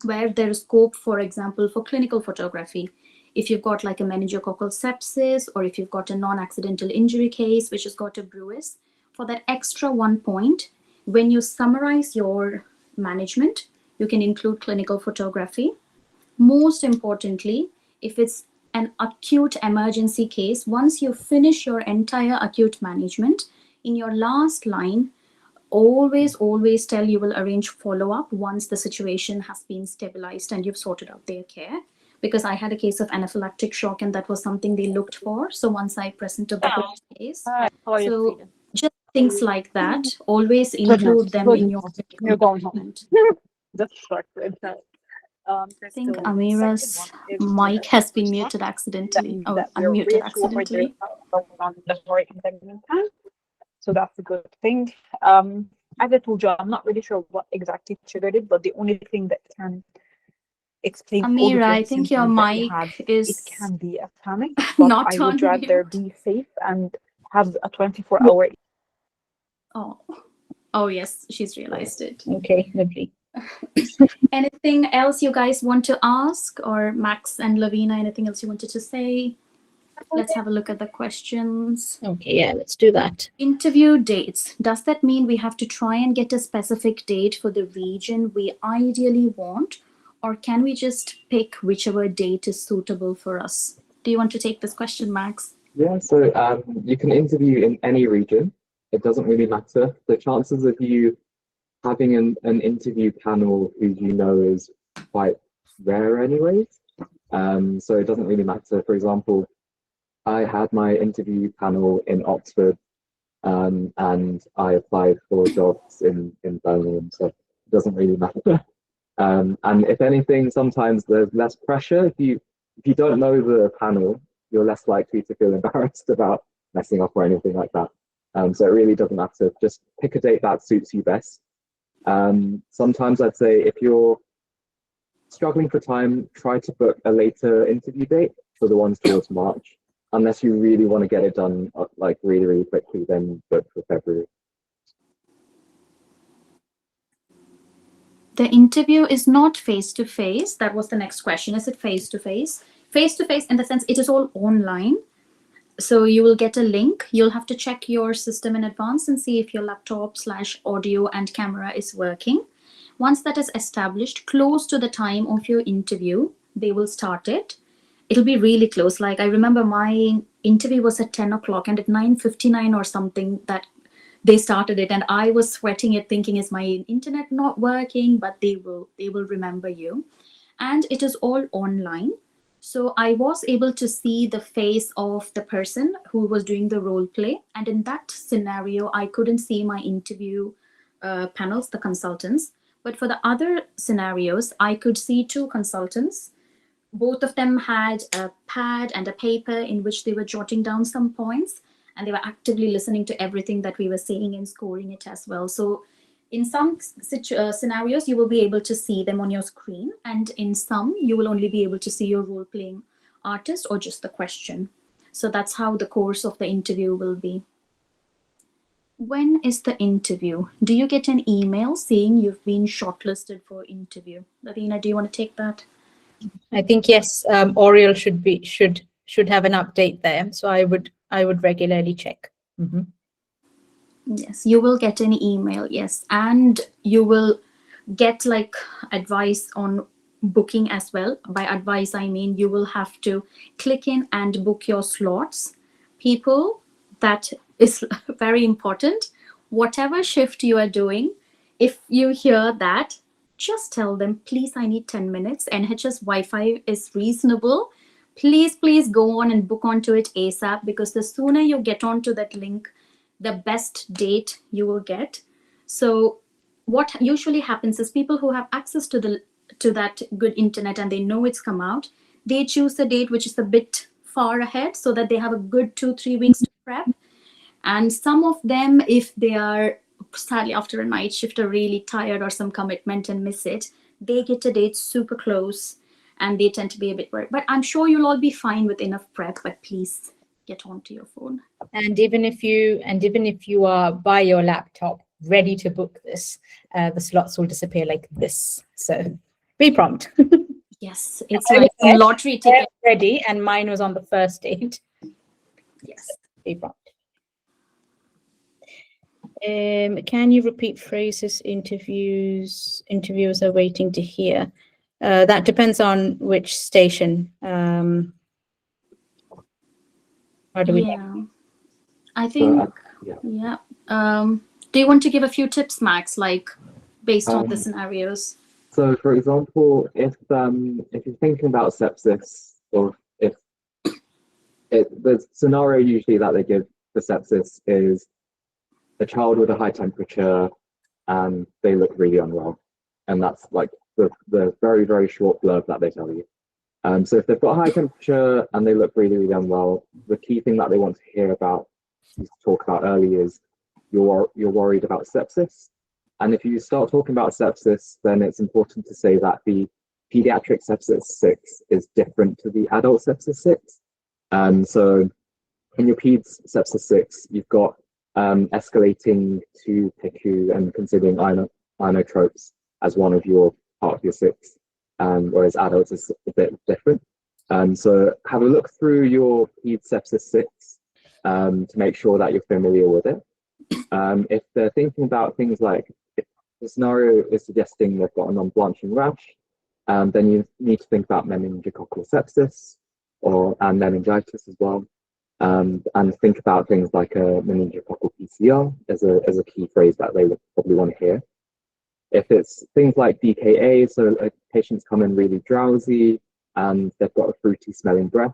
where there is scope, for example, for clinical photography, if you've got like a meningococcal sepsis, or if you've got a non-accidental injury case which has got a bruise, for that extra 1 point, when you summarize your management, you can include clinical photography. Most importantly, if it's an acute emergency case, once you finish your entire acute management, in your last line, always tell you will arrange follow-up once the situation has been stabilized and you've sorted out their care. Because I had a case of anaphylactic shock and that was something they looked for. So once I presented the whole case, so just things like that, always include them in your treatment. I think Amira's mic has been muted accidentally. Oh, unmuted accidentally. So that's a good thing. As I told you, I'm not really sure what exactly triggered it, but the only thing that can explain Amira, I think your mic is it can be a panic, but not I would rather be safe and have a 24-hour. Oh yes, she's realized it. Okay, lovely. Anything else you guys want to ask, or Max and Lavina, anything else you wanted to say? Let's have a look at the questions. Okay, yeah, let's do that. Interview dates. Does that mean we have to try and get a specific date for the region we ideally want, or can we just pick whichever date is suitable for us? Do you want to take this question, Max? Yeah, so you can interview in any region. It doesn't really matter. The chances of you having an interview panel who you know is quite rare anyways. So it doesn't really matter. For example, I had my interview panel in Oxford, and I applied for jobs in Birmingham, so it doesn't really matter. And if anything, sometimes there's less pressure. If you don't know the panel, you're less likely to feel embarrassed about messing up or anything like that. So it really doesn't matter. Just pick a date that suits you best. Sometimes I'd say if you're struggling for time, try to book a later interview date for the ones towards March. Unless you really want to get it done like really quickly, then book for February. The interview is not face-to-face. That was the next question. Is it face-to-face? Face-to-face in the sense it is all online. So you will get a link. You'll have to check your system in advance and see if your laptop/audio and camera is working. Once that is established, close to the time of your interview, they will start it. It'll be really close. Like I remember my interview was at 10 o'clock and at 9:59 or something that they started it, and I was sweating it thinking, is my internet not working? But they will remember you. And it is all online. So I was able to see the face of the person who was doing the role play. And in that scenario, I couldn't see my interview panels, the consultants. But for the other scenarios, I could see two consultants. Both of them had a pad and a paper in which they were jotting down some points, and they were actively listening to everything that we were saying and scoring it as well. So in some scenarios, you will be able to see them on your screen, and in some, you will only be able to see your role-playing artist or just the question. So that's how the course of the interview will be. When is the interview? Do you get an email saying you've been shortlisted for interview? Lavina, do you want to take that? I think yes, Oriel should have an update there. So I would regularly check. Mm-hmm. Yes, you will get an email, yes. And you will get like advice on booking as well. By advice, I mean you will have to click in and book your slots. People, that is very important. Whatever shift you are doing, if you hear that, just tell them, please, I need 10 minutes. NHS Wi-Fi is reasonable. Please go on and book onto it ASAP, because the sooner you get onto that link, the best date you will get. So what usually happens is people who have access to that good internet and they know it's come out, they choose the date which is a bit far ahead so that they have a good 2-3 weeks to prep. And some of them, if they are sadly after a night shift are really tired or some commitment and miss it, they get a date super close and they tend to be a bit worried. But I'm sure you'll all be fine with enough prep, but please get onto your phone. And even if you are by your laptop ready to book this, the slots will disappear like this. So be prompt. Yes, it's like a lottery ticket. Ready, and mine was on the first date. Yes. Be prompt. Can you repeat phrases interviewers are waiting to hear? That depends on which station. How do we? Yeah, I think, yeah. yeah. Do you want to give a few tips, Max, like based on the Um, scenarios? So, for example, if you're thinking about sepsis, or if the scenario usually that they give for sepsis is a child with a high temperature and they look really unwell, and that's like the very, very short blurb that they tell you. So if they've got a high temperature and they look really, really unwell, the key thing that they want to hear about, you talk about early, is you're worried about sepsis. And if you start talking about sepsis, then it's important to say that the pediatric sepsis 6 is different to the adult sepsis 6. So in your peds sepsis 6, you've got escalating to PICU and considering inotropes as one of your part of your 6. Whereas adults is a bit different. So have a look through your peds sepsis 6 to make sure that you're familiar with it. If they're thinking about things like, if the scenario is suggesting they've got a non-blanching rash, then you need to think about meningococcal sepsis and meningitis as well. And think about things like a meningococcal PCR as a key phrase that they would probably want to hear. If it's things like DKA, so patients come in really drowsy and they've got a fruity smelling breath,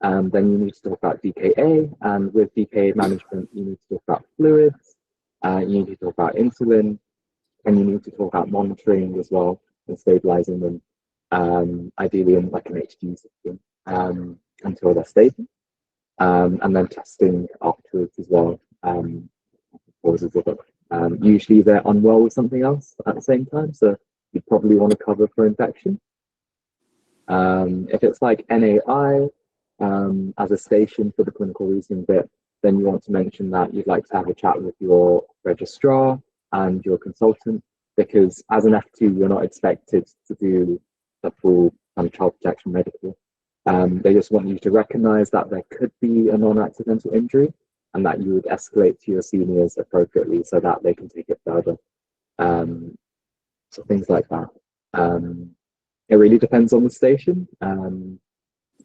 then you need to talk about DKA, and with DKA management, you need to talk about fluids, you need to talk about insulin, and you need to talk about monitoring as well and stabilizing them, ideally in like an HG system until they're stable, and then testing afterwards as well. Causes of it. Usually they're unwell with something else at the same time, so you'd probably want to cover for infection. If it's like NAI as a station for the clinical reasoning bit, then you want to mention that you'd like to have a chat with your registrar and your consultant, because as an F2, you're not expected to do the full child protection medical. They just want you to recognize that there could be a non-accidental injury, and that you would escalate to your seniors appropriately so that they can take it further. So things like that. It really depends on the station.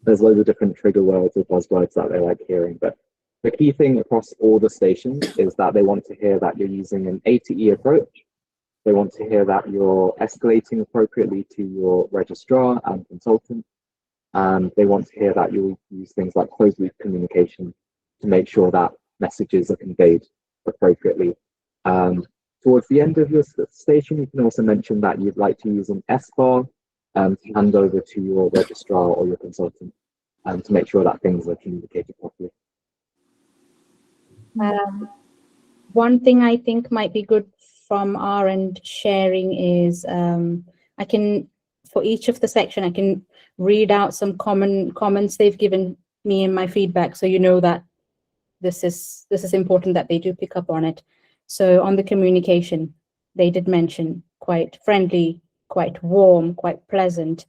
There's loads of different trigger words or buzzwords that they like hearing, but the key thing across all the stations is that they want to hear that you're using an A to E approach. They want to hear that you're escalating appropriately to your registrar and consultant. They want to hear that you'll use things like closed loop communication to make sure that messages are conveyed appropriately. Towards the end of your station, you can also mention that you'd like to use an S-bar to hand over to your registrar or your consultant to make sure that things are communicated properly. One thing I think might be good from our end sharing is I can, for each of the section, I can read out some common comments they've given me in my feedback, so you know that this is important that they do pick up on it. So on the communication, they did mention quite friendly, quite warm, quite pleasant,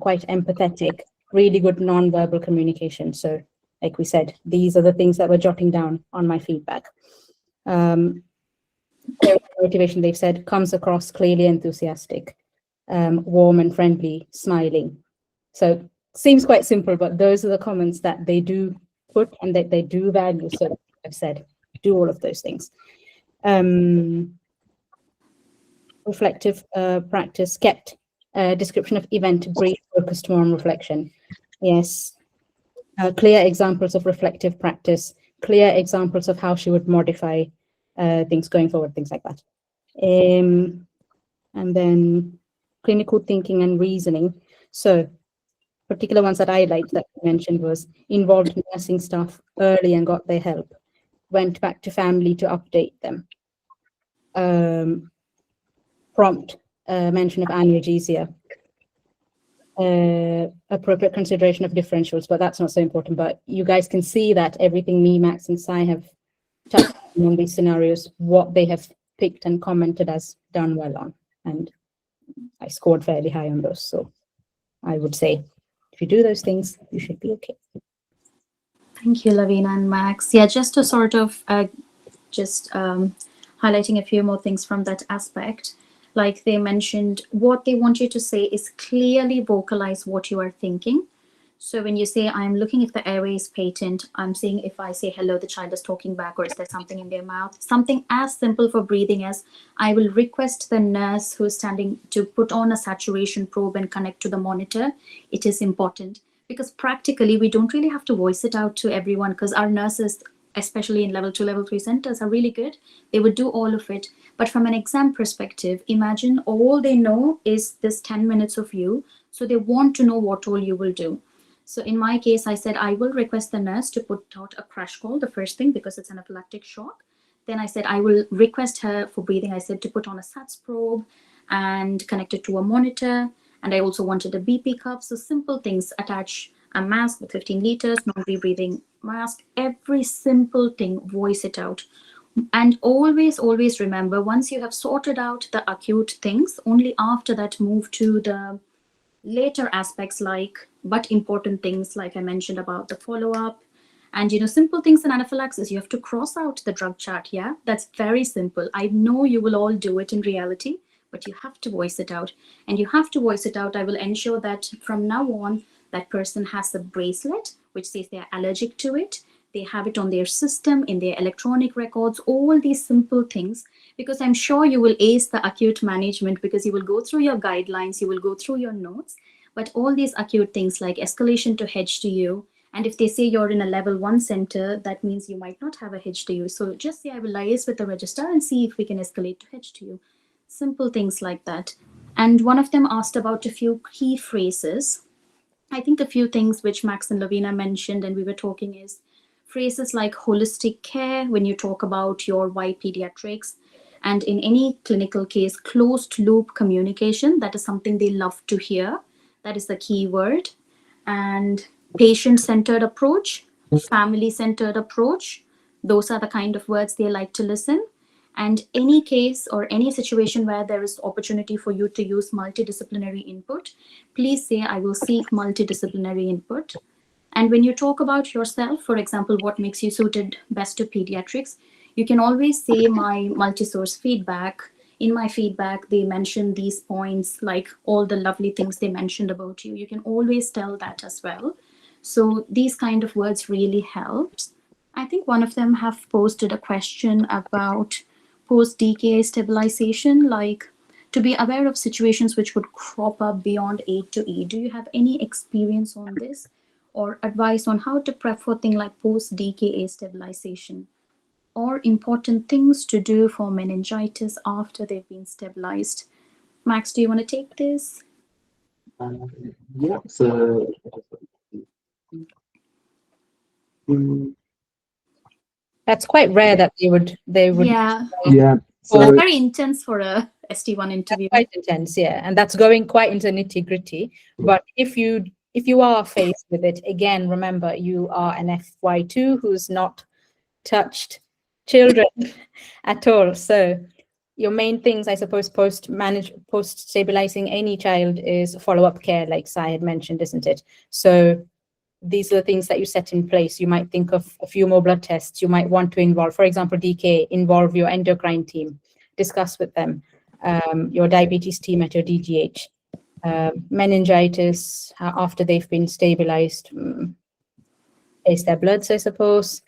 quite empathetic, really good non-verbal communication. So like we said, these are the things that we're jotting down on my feedback. Motivation, they've said, comes across clearly enthusiastic, warm and friendly, smiling. So seems quite simple, but those are the comments that they do put and that they do value. So I've said, do all of those things. Reflective practice, kept description of event brief, focused more on reflection. Yes. Clear examples of reflective practice, clear examples of how she would modify things going forward, things like that. And then clinical thinking and reasoning. So particular ones that I liked that you mentioned was involved nursing staff early and got their help, went back to family to update them. Prompt mention of analgesia. Appropriate consideration of differentials, but that's not so important. But you guys can see that everything me, Max, and Sai have touched on these scenarios, what they have picked and commented as done well on. And I scored fairly high on those. So I would say, if you do those things, you should be okay. Thank you, Lavina and Max. Yeah, just to sort of highlighting a few more things from that aspect. Like they mentioned, what they want you to say is clearly vocalize what you are thinking. So when you say, I'm looking if the airway is patent, I'm saying if I say hello, the child is talking back, or is there something in their mouth? Something as simple for breathing as, I will request the nurse who's standing to put on a saturation probe and connect to the monitor. It is important because practically we don't really have to voice it out to everyone, because our nurses, especially in level 2, level 3 centers, are really good. They would do all of it. But from an exam perspective, imagine all they know is this 10 minutes of you. So they want to know what all you will do. So in my case, I said, I will request the nurse to put out a crash call, the first thing, because it's an anaphylactic shock. Then I said, I will request her for breathing. I said to put on a SATS probe and connect it to a monitor. And I also wanted a BP cuff. So simple things, attach a mask with 15 liters, non-rebreathing mask, every simple thing, voice it out. And always, always remember, once you have sorted out the acute things, only after that move to the later aspects, like but important things like I mentioned about the follow-up and simple things in anaphylaxis. You have to cross out the drug chart. Yeah, that's very simple. I know you will all do it in reality, but you have to voice it out. And you have to voice it out. I will ensure that from now on that person has a bracelet which says they are allergic to it. They have it on their system, in their electronic records, all these simple things, because I'm sure you will ace the acute management, because you will go through your guidelines, you will go through your notes, but all these acute things like escalation to HDU, and if they say you're in a level 1 center, that means you might not have a HDU. So just say, I will liaise with the registrar and see if we can escalate to HDU. Simple things like that. And one of them asked about a few key phrases. I think a few things which Max and Lavina mentioned and we were talking is phrases like holistic care when you talk about your why pediatrics, and in any clinical case, closed loop communication. That is something they love to hear. That is the key word. And patient-centered approach, family-centered approach. Those are the kind of words they like to listen. And any case or any situation where there is opportunity for you to use multidisciplinary input, please say, I will seek multidisciplinary input. And when you talk about yourself, for example, what makes you suited best to pediatrics, you can always say my multi-source feedback. In my feedback, they mention these points, like all the lovely things they mentioned about you. You can always tell that as well. So these kind of words really helps. I think one of them have posted a question about post-DKA stabilization, like to be aware of situations which would crop up beyond A to E. Do you have any experience on this? Or advice on how to prep for things like post-DKA stabilization, or important things to do for meningitis after they've been stabilized. Max, do you want to take this? Yeah, so That's quite rare that they would. Yeah. yeah, So so very intense for a ST1 interview. Quite intense, yeah, and that's going quite into nitty-gritty. But if you are faced with it, again, remember you are an FY2 who's not touched children at all. So your main things, I suppose, post stabilizing any child is follow-up care, like Sai had mentioned, isn't it? So these are the things that you set in place. You might think of a few more blood tests. You might want to involve, for example, DK, involve your endocrine team, discuss with them, your diabetes team at your DGH, meningitis after they've been stabilized, taste their bloods, I suppose,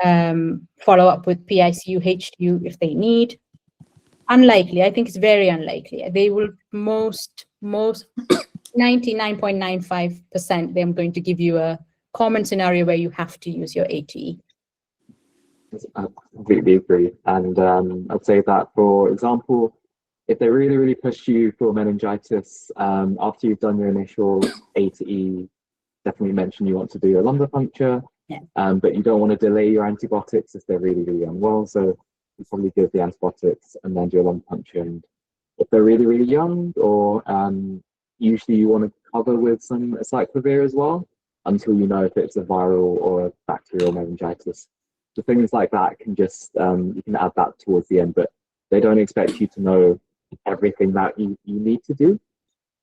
follow up with PICU, HDU if they need. Unlikely, I think it's very unlikely. They will most 99.95%, they're going to give you a common scenario where you have to use your ATE. I completely agree. And I'd say that, for example, if they really, really push you for meningitis, after you've done your initial ATE, definitely mention you want to do a lumbar puncture, but you don't want to delay your antibiotics if they're really, really unwell. So you probably give the antibiotics and then do a lumbar puncture. And if they're really, really young, or usually you want to cover with some acyclovir as well, until you know if it's a viral or a bacterial meningitis. So things like that can just, you can add that towards the end, but they don't expect you to know everything that you need to do.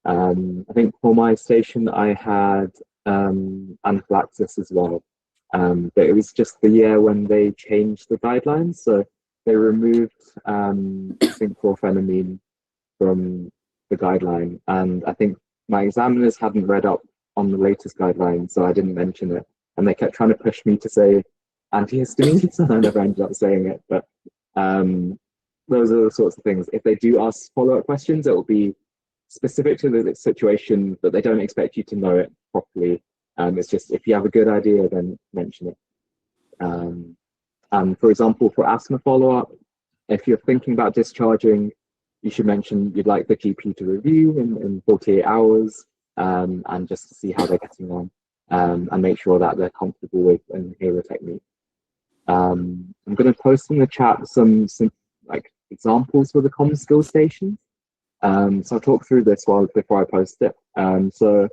I think for my station, I had anaphylaxis as well, but it was just the year when they changed the guidelines. So they removed zinc chlorphenamine from the guideline, and I think my examiners hadn't read up on the latest guideline, so I didn't mention it, and they kept trying to push me to say antihistamines, and I never ended up saying it. But those are the sorts of things. If they do ask follow-up questions, it will be specific to the situation, but they don't expect you to know it properly. It's just if you have a good idea, then mention it. And for example, for asthma follow-up, if you're thinking about discharging, you should mention you'd like the GP to review in 48 hours and just to see how they're getting on and make sure that they're comfortable with an inhaler technique. I'm going to post in the chat some like examples for the common skills stations. So I'll talk through this before I post it. So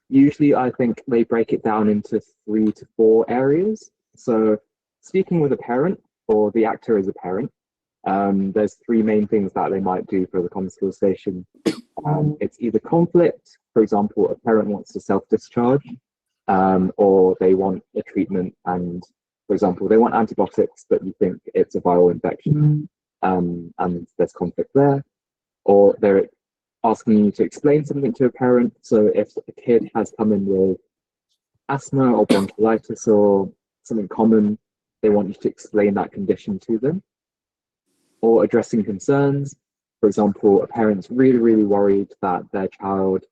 usually I think they break it down into 3 to 4 areas. So speaking with a parent, or the actor is a parent, there's 3 main things that they might do for the common skills station. It's either conflict, for example, a parent wants to self-discharge, or they want a treatment and, for example, they want antibiotics, but you think it's a viral infection, and there's conflict there. Or they're asking you to explain something to a parent. So if a kid has come in with asthma or bronchiolitis or something common, they want you to explain that condition to them. Or addressing concerns. For example, a parent's really, really worried that their child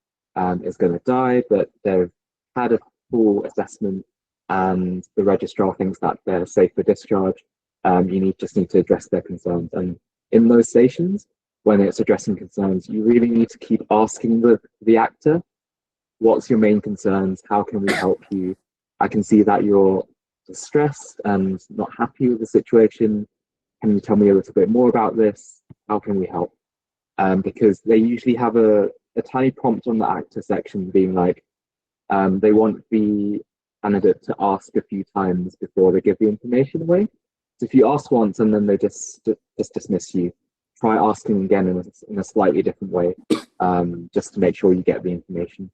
is going to die, but they've had a full assessment and the registrar thinks that they're safe for discharge. You just need to address their concerns. And in those stations, when it's addressing concerns, you really need to keep asking the actor, what's your main concerns? How can we help you? I can see that you're distressed and not happy with the situation. Can you tell me a little bit more about this? How can we help? Because they usually have a tiny prompt on the actor section being like, they want the candidate to ask a few times before they give the information away. So if you ask once and then they just dismiss you, try asking again in a slightly different way, just to make sure you get the information.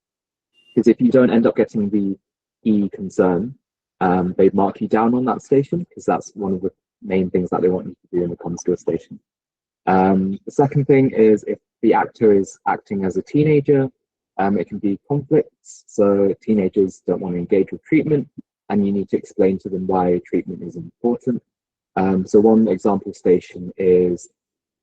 Because if you don't end up getting the key concern, they mark you down on that station, because that's one of the main things that they want you to do in the common skills station. The second thing is if the actor is acting as a teenager, it can be conflicts. So teenagers don't want to engage with treatment, and you need to explain to them why treatment is important. So one example station is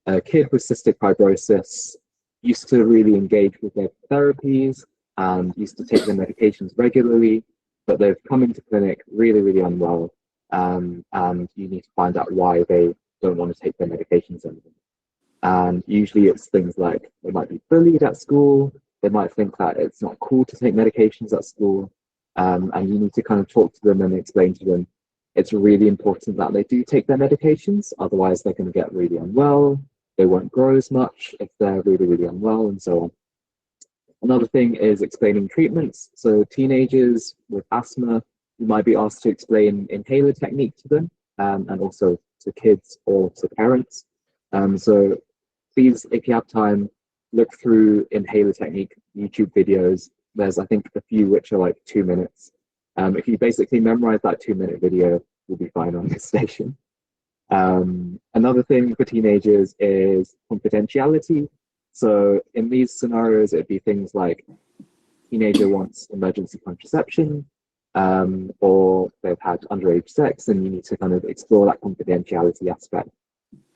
a kid with cystic fibrosis used to really engage with their therapies and used to take their medications regularly, but they've come into clinic really, really unwell, and you need to find out why they don't want to take their medications anymore. And usually it's things like they might be bullied at school, they might think that it's not cool to take medications at school, and you need to kind of talk to them and explain to them it's really important that they do take their medications, otherwise they're going to get really unwell, they won't grow as much if they're really, really unwell, and so on. Another thing is explaining treatments. So teenagers with asthma, you might be asked to explain inhaler technique to them, and also to kids or to parents. So please, if you have time, look through inhaler technique YouTube videos. There's, I think, a few which are like 2 minutes. If you basically memorize that 2-minute video, you'll be fine on this station. Another thing for teenagers is confidentiality. So in these scenarios, it'd be things like teenager wants emergency contraception, or they've had underage sex, and you need to kind of explore that confidentiality aspect.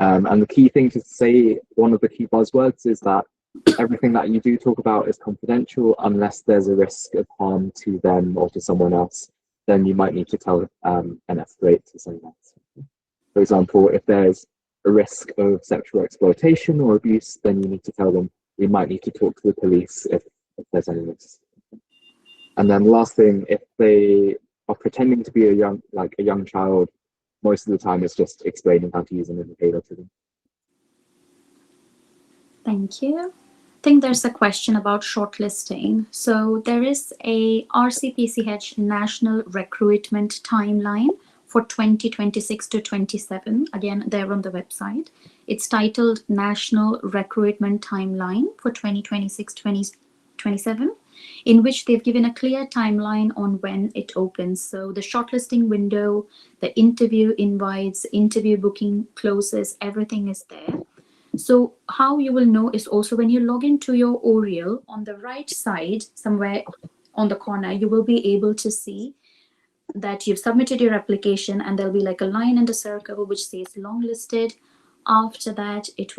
And the key thing to say, one of the key buzzwords, is that everything that you do talk about is confidential unless there's a risk of harm to them or to someone else. Then you might need to tell and escalate to someone else. For example, if there's a risk of sexual exploitation or abuse, then you need to tell them we might need to talk to the police if there's any risk. And then last thing, if they are pretending to be a young child, most of the time it's just explaining how to use an inhaler to them. Thank you. I think there's a question about shortlisting. So there is a RCPCH national recruitment timeline for 2026 to 27. Again, they're on the website. It's titled National Recruitment Timeline for 2026-2027, in which they've given a clear timeline on when it opens. So the shortlisting window, the interview invites, interview booking closes, everything is there. So how you will know is also when you log into your Oriel, on the right side, somewhere on the corner, you will be able to see that you've submitted your application, and there'll be like a line and a circle which says longlisted. After that, it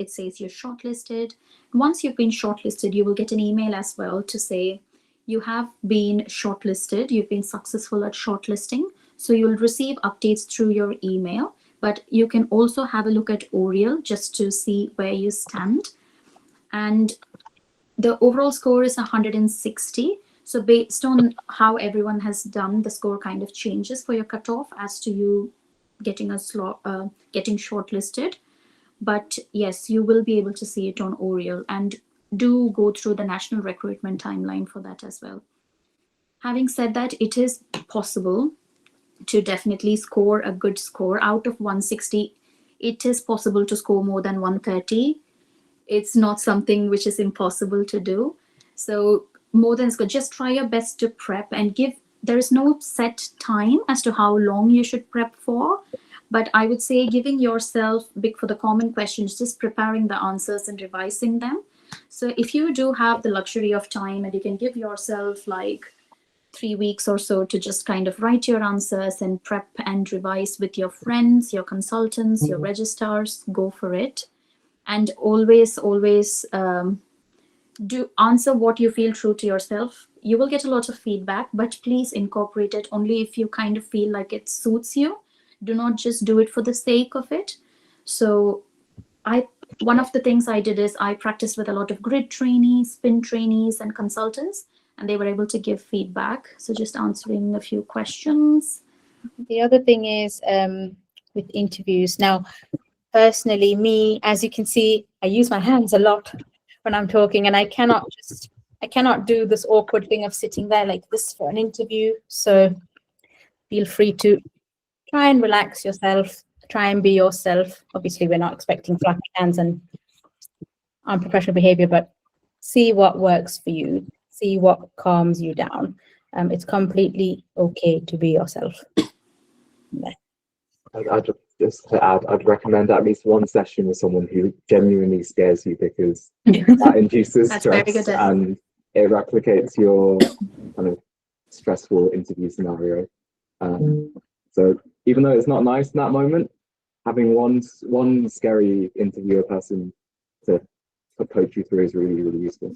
says you're shortlisted. Once you've been shortlisted, you will get an email as well to say you have been shortlisted, you've been successful at shortlisting. So you'll receive updates through your email, but you can also have a look at Oriel just to see where you stand. And the overall score is 160. So based on how everyone has done, the score kind of changes for your cutoff as to you getting getting shortlisted. But yes, you will be able to see it on Oriel, and do go through the national recruitment timeline for that as well. Having said that, it is possible to definitely score a good score. Out of 160, it is possible to score more than 130. It's not something which is impossible to do. So more than good, just try your best to prep and there is no set time as to how long you should prep for. But I would say giving yourself for the common questions, just preparing the answers and revising them. So if you do have the luxury of time and you can give yourself like 3 weeks or so to just kind of write your answers and prep and revise with your friends, your consultants, your registrars, go for it. And always do answer what you feel true to yourself. You will get a lot of feedback, but please incorporate it only if you kind of feel like it suits you. Do not just do it for the sake of it. So one of the things I did is I practiced with a lot of grid trainees, spin trainees, and consultants, and they were able to give feedback. So just answering a few questions. The other thing is with interviews. Now, personally, me, as you can see, I use my hands a lot when I'm talking, and I cannot do this awkward thing of sitting there like this for an interview. So feel free to try and relax yourself, try and be yourself. Obviously, we're not expecting flappy hands and unprofessional behavior, but see what works for you, see what calms you down. It's completely okay to be yourself. Yeah. Just to add, I'd recommend at least one session with someone who genuinely scares you, because that induces stress and it replicates your kind of stressful interview scenario. So even though it's not nice in that moment, having one scary interviewer person to coach you through is really, really useful.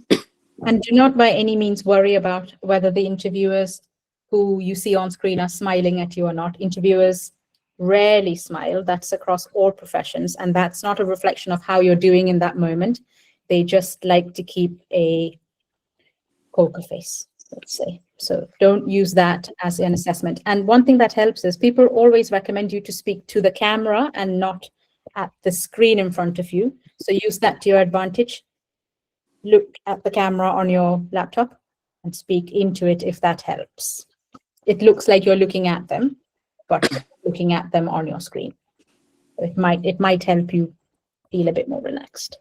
And do not by any means worry about whether the interviewers who you see on screen are smiling at you or not. Interviewers rarely smile. That's across all professions, and that's not a reflection of how you're doing in that moment. They just like to keep a poker face, let's say. So don't use that as an assessment. And one thing that helps is people always recommend you to speak to the camera and not at the screen in front of you. So use that to your advantage. Look at the camera on your laptop and speak into it if that helps. It looks like you're looking at them, but looking at them on your screen. It might help you feel a bit more relaxed.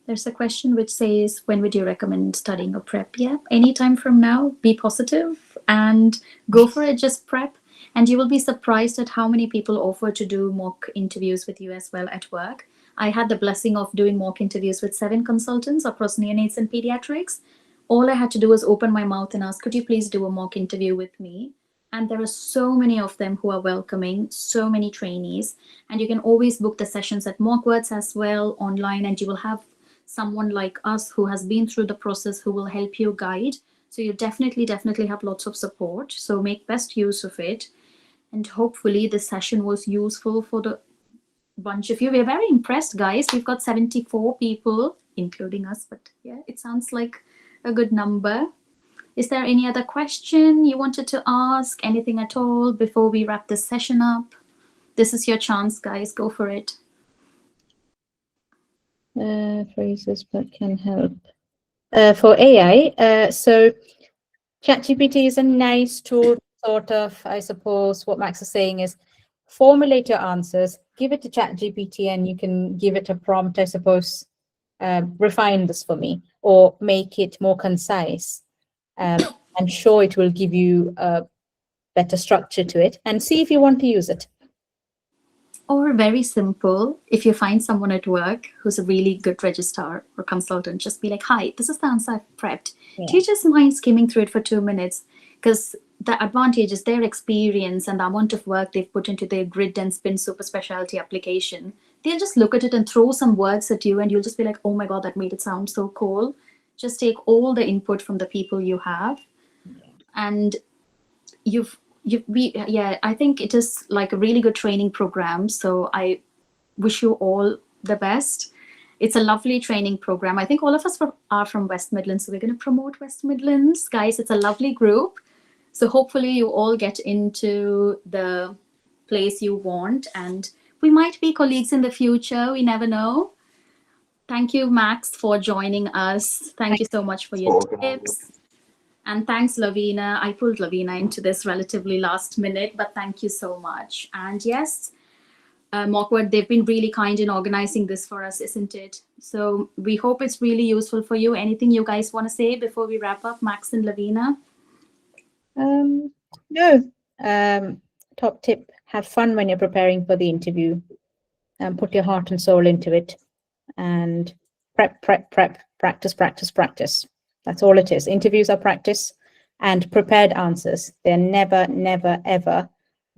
There's a question which says, when would you recommend studying or prep? Yeah, anytime from now, be positive and go for it, just prep. And you will be surprised at how many people offer to do mock interviews with you as well at work. I had the blessing of doing mock interviews with 7 consultants across neonates and pediatrics. All I had to do was open my mouth and ask, could you please do a mock interview with me? And there are so many of them who are welcoming, so many trainees. And you can always book the sessions at MockWords as well online, and you will have someone like us who has been through the process who will help you guide. So you definitely have lots of support. So make best use of it. And hopefully this session was useful for the bunch of you. We're very impressed, guys. We've got 74 people, including us, but yeah, it sounds like a good number. Is there any other question you wanted to ask? Anything at all before we wrap this session up? This is your chance, guys. Go for it. Phrases that can help. For AI, so ChatGPT is a nice tool, sort of, I suppose. What Max is saying is formulate your answers, give it to ChatGPT, and you can give it a prompt, I suppose, refine this for me, or make it more concise. I'm sure it will give you a better structure to it, and see if you want to use it. Or very simple, if you find someone at work who's a really good registrar or consultant, just be like, hi, this is the answer I've prepped. Do you just mind skimming through it for 2 minutes? Because the advantage is their experience and the amount of work they've put into their grid and spin super specialty application. They'll just look at it and throw some words at you and you'll just be like, oh my God, that made it sound so cool. Just take all the input from the people you have. And I think it is like a really good training program. So I wish you all the best. It's a lovely training program. I think all of us are from West Midlands, so we're going to promote West Midlands. Guys, it's a lovely group. So hopefully you all get into the place you want, and we might be colleagues in the future. We never know. Thank you, Max, for joining us. Thank you so much for your tips. And thanks, Lavina. I pulled Lavina into this relatively last minute, but thank you so much. And yes, MockWard, they've been really kind in organizing this for us, isn't it? So we hope it's really useful for you. Anything you guys want to say before we wrap up, Max and Lavina? No. Top tip, have fun when you're preparing for the interview. Put your heart and soul into it. And prep, practice, practice, practice. That's all it is. Interviews are practice and prepared answers. They're never, never, ever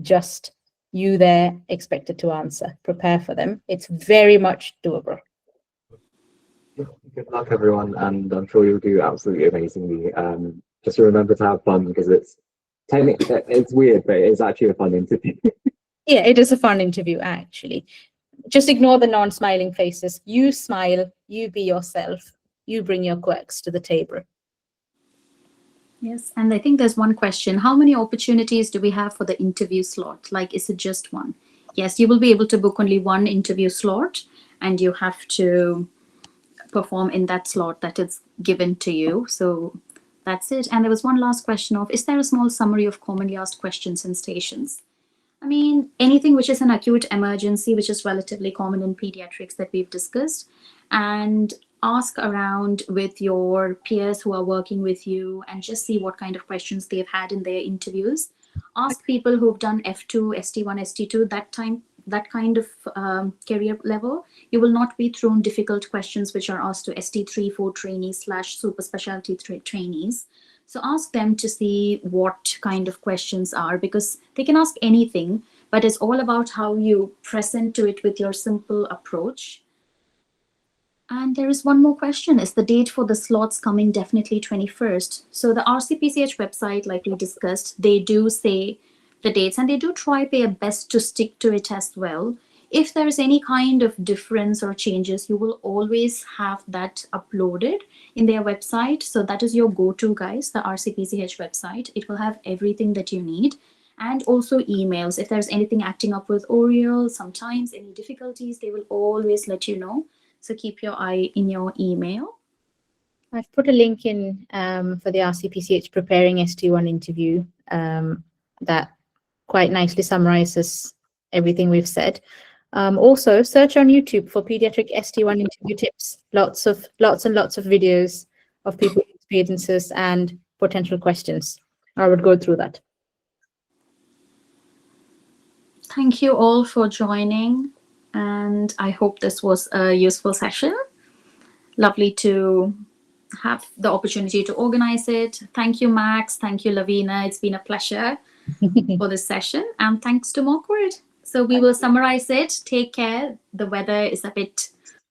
just you there expected to answer. Prepare for them. It's very much doable. Good luck, everyone, and I'm sure you'll do absolutely amazingly. Just remember to have fun, because it's technically, it's weird, but it's actually a fun interview. Yeah, it is a fun interview, actually. Just ignore the non-smiling faces. You smile, you be yourself, you bring your quirks to the table. Yes, and I think there's one question. How many opportunities do we have for the interview slot? Like, is it just one? Yes, you will be able to book only one interview slot, and you have to perform in that slot that is given to you. So that's it. And there was one last question of, is there a small summary of commonly asked questions in stations? I mean, anything which is an acute emergency, which is relatively common in pediatrics that we've discussed, and ask around with your peers who are working with you and just see what kind of questions they've had in their interviews. Ask people who've done F2, ST1, ST2, that kind of career level. You will not be thrown difficult questions which are asked to ST3, 4 trainees / super specialty trainees. So ask them to see what kind of questions are, because they can ask anything, but it's all about how you present to it with your simple approach. And there is one more question. Is the date for the slots coming? Definitely 21st. So the RCPCH website, like we discussed, they do say the dates and they do try their best to stick to it as well. If there is any kind of difference or changes, you will always have that uploaded in their website. So that is your go-to, guys, the RCPCH website. It will have everything that you need. And also emails. If there's anything acting up with Oriel, sometimes any difficulties, they will always let you know. So keep your eye in your email. I've put a link in for the RCPCH preparing ST1 interview that quite nicely summarizes everything we've said. Also, search on YouTube for Paediatric ST1 interview tips. Lots and lots of videos of people's experiences and potential questions. I would go through that. Thank you all for joining, and I hope this was a useful session. Lovely to have the opportunity to organize it. Thank you, Max. Thank you, Lavina. It's been a pleasure for this session, and thanks to MockWard. So we will summarize it. Take care. The weather is a bit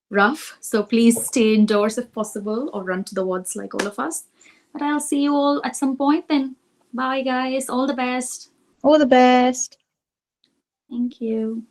rough, so please stay indoors if possible, or run to the wards like all of us. But I'll see you all at some point then. Bye, guys. All the best. All the best. Thank you.